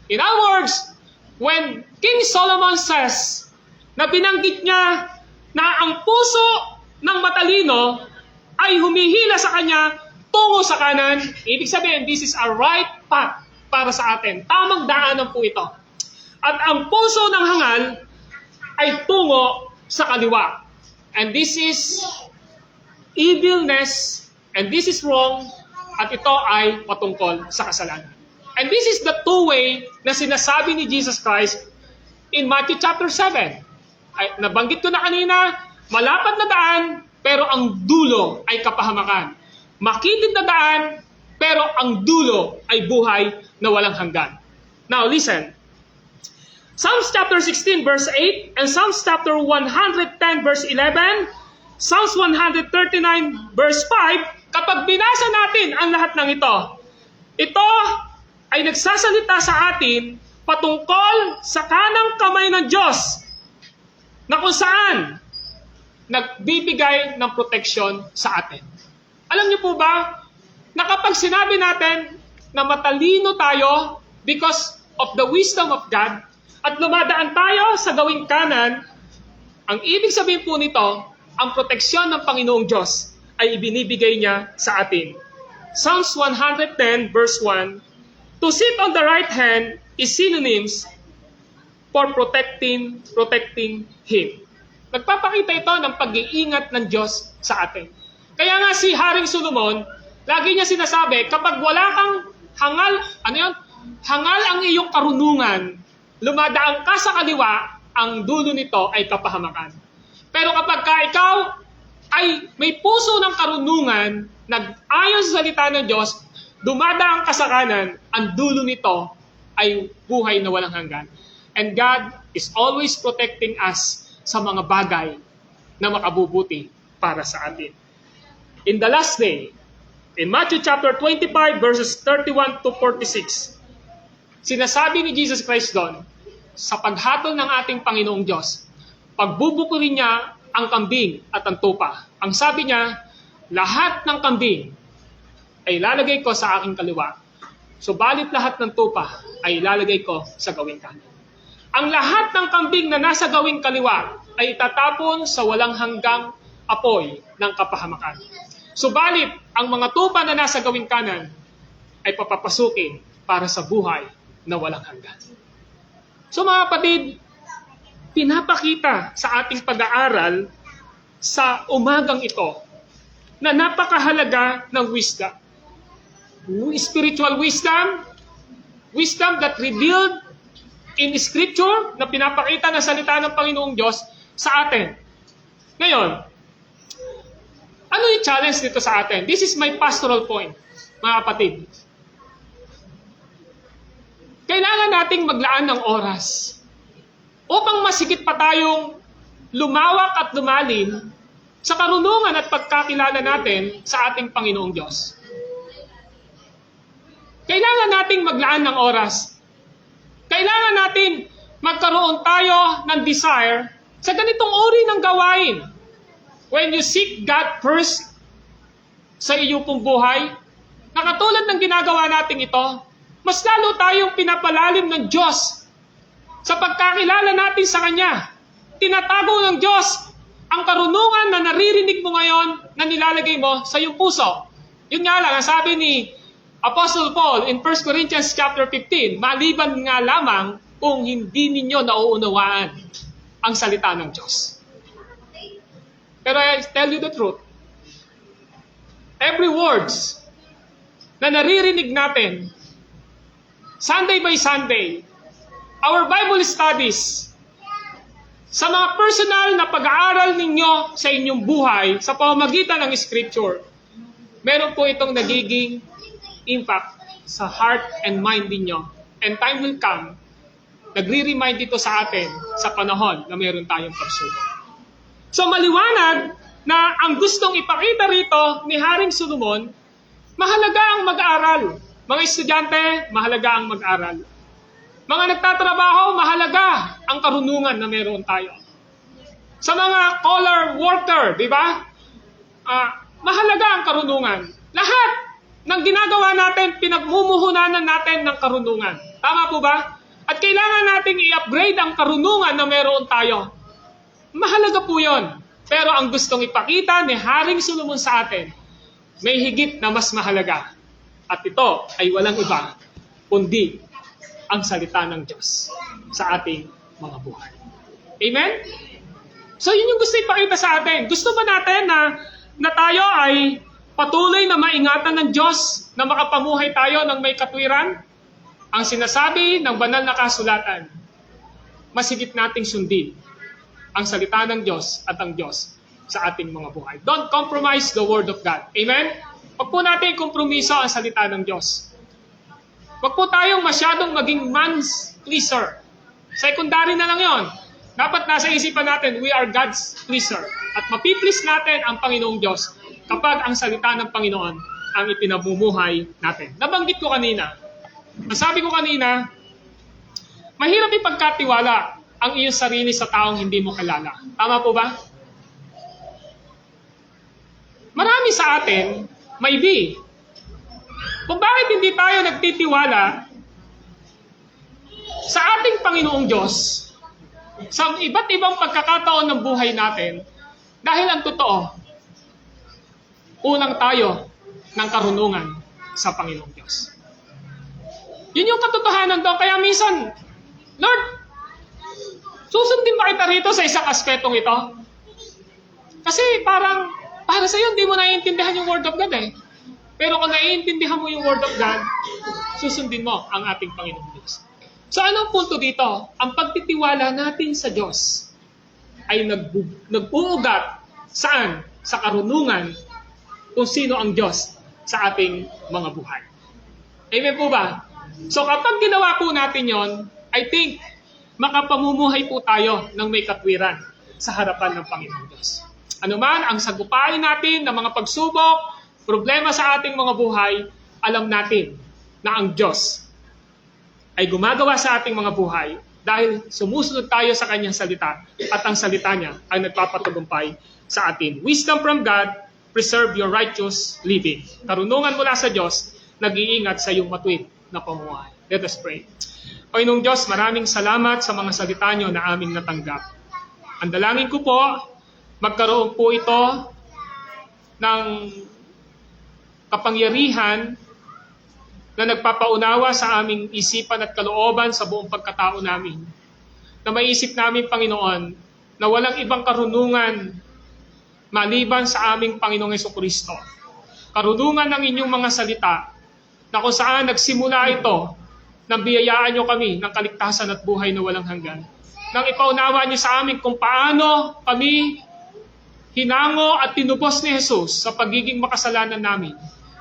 In other words, when King Solomon says na binanggit niya na ang puso ng matalino ay humihila sa kanya tungo sa kanan, ibig sabihin, this is a right path para sa atin. Tamang daanan po ito. At ang puso ng hangal ay tungo sa kaliwa. And this is evilness, and this is wrong, at ito ay patungkol sa kasalanan. And this is the two-way na sinasabi ni Jesus Christ in Matthew chapter 7. Ay, nabanggit ko na kanina, malapad na daan, pero ang dulo ay kapahamakan. Makitid na daan, pero ang dulo ay buhay na walang hanggan. Now listen, Psalms chapter 16 verse 8 and Psalms chapter 110 verse 11, Psalms 139 verse 5, kapag binasa natin ang lahat ng ito ay nagsasalita sa atin patungkol sa kanang kamay ng Diyos na kung saan nagbibigay ng proteksyon sa atin. Alam niyo po ba na kapag sinabi natin na matalino tayo because of the wisdom of God at lumadaan tayo sa gawing kanan, ang ibig sabihin po nito, ang proteksyon ng Panginoong Diyos ay ibinibigay niya sa atin. Psalms 110 verse 1, to sit on the right hand is synonyms for protecting Him. Nagpapakita ito ng pag-iingat ng Diyos sa atin. Kaya nga si Haring Solomon, lagi niya sinasabi, kapag wala kang hangal, hangal ang iyong karunungan, lumadaan ka sa kaliwa, ang dulo nito ay kapahamakan. Pero kapag ikaw ay may puso ng karunungan, nag-ayon sa salita ng Diyos, dumadaan ka sa kanan, ang dulo nito ay buhay na walang hanggan. And God is always protecting us sa mga bagay na makabubuti para sa atin. In the last day, in Matthew chapter 25 verses 31 to 46, sinasabi ni Jesus Christ doon, sa paghatol ng ating Panginoong Diyos, pagbubukurin niya ang kambing at ang tupa. Ang sabi niya, lahat ng kambing ay ilalagay ko sa aking kaliwa, subalit lahat ng tupa ay ilalagay ko sa gawing kanan. Ang lahat ng kambing na nasa gawing kaliwa ay itatapon sa walang hanggang apoy ng kapahamakan. Subalit, ang mga tupa na nasa gawing kanan ay papapasukin para sa buhay na walang hanggan. So mga kapatid, pinapakita sa ating pag-aaral sa umagang ito na napakahalaga ng wisdom. Spiritual wisdom, Wisdom that revealed in Scripture na pinapakita na salita ng Panginoong Diyos sa atin. Ngayon, ano yung challenge dito sa atin? This is my pastoral point, mga kapatid. Kailangan nating maglaan ng oras upang masigit pa tayong lumawak at lumalim sa karunungan at pagkakilala natin sa ating Panginoong Diyos. Kailangan nating maglaan ng oras. Kailangan natin magkaroon tayo ng desire sa ganitong uri ng gawain. When you seek God first sa iyong pong buhay, na katulad ng ginagawa natin ito, mas lalo tayong pinapalalim ng Diyos sa pagkakilala natin sa Kanya. Tinatago ng Diyos ang karunungan na naririnig mo ngayon na nilalagay mo sa iyong puso. Yun nga lang, ang sabi ni Apostle Paul in 1 Corinthians chapter 15, maliban nga lamang kung hindi ninyo nauunawaan ang salita ng Diyos. Pero I tell you the truth, every words na naririnig natin, Sunday by Sunday, our Bible studies, sa mga personal na pag-aaral ninyo sa inyong buhay sa pamamagitan ng Scripture, meron po itong nagiging impact sa heart and mind ninyo. And time will come, nagre-remind ito sa atin sa panahon na meron tayong pagsubok. So maliwanag na ang gustong ipakita rito ni Haring Solomon, mahalaga ang mag-aral. Mga estudyante, mahalaga ang mag-aral. Mga nagtatrabaho, mahalaga ang karunungan na meron tayo. Sa mga collar worker, di ba? Mahalaga ang karunungan. Lahat ng ginagawa natin, pinagmumuhunanan natin ng karunungan. Tama po ba? At kailangan nating i-upgrade ang karunungan na meron tayo. Mahalaga po yun. Pero ang gustong ipakita ni Haring Solomon sa atin, may higit na mas mahalaga. At ito ay walang iba, kundi ang salita ng Diyos sa ating mga buhay. Amen? So yun yung gusto ipakita sa atin. Gusto ba natin na tayo ay patuloy na maingatan ng Diyos na makapamuhay tayo ng may katwiran? Ang sinasabi ng banal na kasulatan, masigit nating sundin ang salita ng Diyos at ang Diyos sa ating mga buhay. Don't compromise the Word of God. Amen? Huwag po natin kompromiso ang salita ng Diyos. Huwag po tayong masyadong maging man's pleaser. Secondary na lang yon. Dapat nasa isipan natin, we are God's pleaser. At mapiplease natin ang Panginoong Diyos kapag ang salita ng Panginoon ang itinamumuhay natin. Nabanggit ko kanina. Nasabi ko kanina, mahirap ipagkatiwala ang iyong sarili sa taong hindi mo kilala. Tama po ba? Marami sa atin, maybe, kung bakit hindi tayo nagtitiwala sa ating Panginoong Diyos sa iba't ibang pagkakataon ng buhay natin, dahil ang totoo, ulang tayo ng karunungan sa Panginoong Diyos. Yun yung katotohanan doon. Kaya minsan, Lord, susundin ba kita rito sa isang aspetong ito? Kasi para sa iyo, hindi mo naiintindihan yung Word of God eh. Pero kung naiintindihan mo yung Word of God, susundin mo ang ating Panginoong Diyos. So anong punto dito? Ang pagtitiwala natin sa Diyos ay nag-uugat saan? Sa karunungan kung sino ang Diyos sa ating mga buhay. Amen po ba? So kapag ginawa po natin yon, I think makapamumuhay po tayo ng may katwiran sa harapan ng Panginoong Diyos. Ano man ang sagupain natin ng mga pagsubok, problema sa ating mga buhay, alam natin na ang Diyos ay gumagawa sa ating mga buhay dahil sumusunod tayo sa Kanyang salita at ang salita niya ay nagpapatagumpay sa atin. Wisdom from God, preserve your righteous living. Karunungan mula sa Diyos, nag-iingat sa iyong matuwid na pamumuhay. Let us pray. Panginoong Diyos, maraming salamat sa mga salita niyo na aming natanggap. Ang dalangin ko po, magkaroon po ito ng kapangyarihan na nagpapaunawa sa aming isipan at kalooban sa buong pagkatao namin. Na maisip namin, Panginoon, na walang ibang karunungan maliban sa aming Panginoong Jesucristo. Karunungan ng inyong mga salita na kung saan nagsimula ito nang biyayaan niyo kami ng kaligtasan at buhay na walang hanggan. Nang ipaunawa niyo sa amin kung paano kami hinango at tinubos ni Jesus sa pagiging makasalanan namin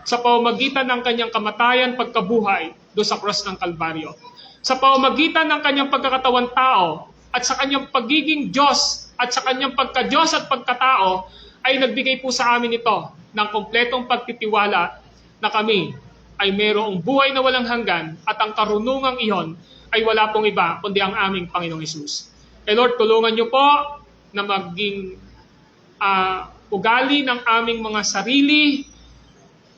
sa pamamagitan ng kanyang kamatayan, pagkabuhay doon sa cross ng Kalbaryo. Sa pamamagitan ng kanyang pagkakatawan tao at sa kanyang pagiging Diyos at sa kanyang pagka-Diyos at pagkatao ay nagbigay po sa amin ito ng kompletong pagtitiwala na kami ay mayroong buhay na walang hanggan at ang karunungang iyon ay wala pong iba kundi ang aming Panginoong Hesus. Eh Lord, tulungan niyo po na maging ugali ng aming mga sarili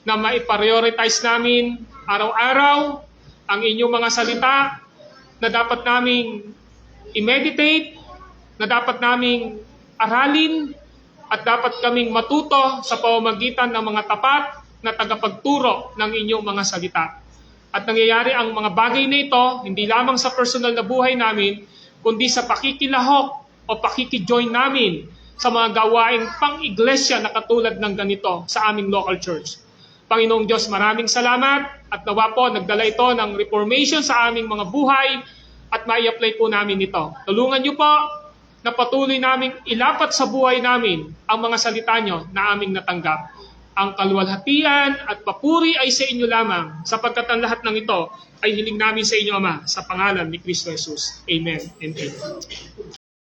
na maiprioritize namin araw-araw ang inyong mga salita na dapat naming i-meditate, na dapat naming aralin, at dapat kaming matuto sa pamamagitan ng mga tapat na tagapagturo ng inyong mga salita. At nangyayari ang mga bagay na ito, hindi lamang sa personal na buhay namin, kundi sa pakikilahok o pakikijoin namin sa mga gawaing pang-iglesia na katulad ng ganito sa aming local church. Panginoong Diyos, maraming salamat at nawa po nagdala ito ng reformation sa aming mga buhay at mai-apply po namin ito. Tulungan niyo po na patuloy naming ilapat sa buhay namin ang mga salita niyo na aming natanggap. Ang kaluwalhatian at papuri ay sa inyo lamang, sapagkat ang lahat ng ito ay hiling namin sa inyo, Ama, sa pangalan ni Kristo Jesus. Amen and amen.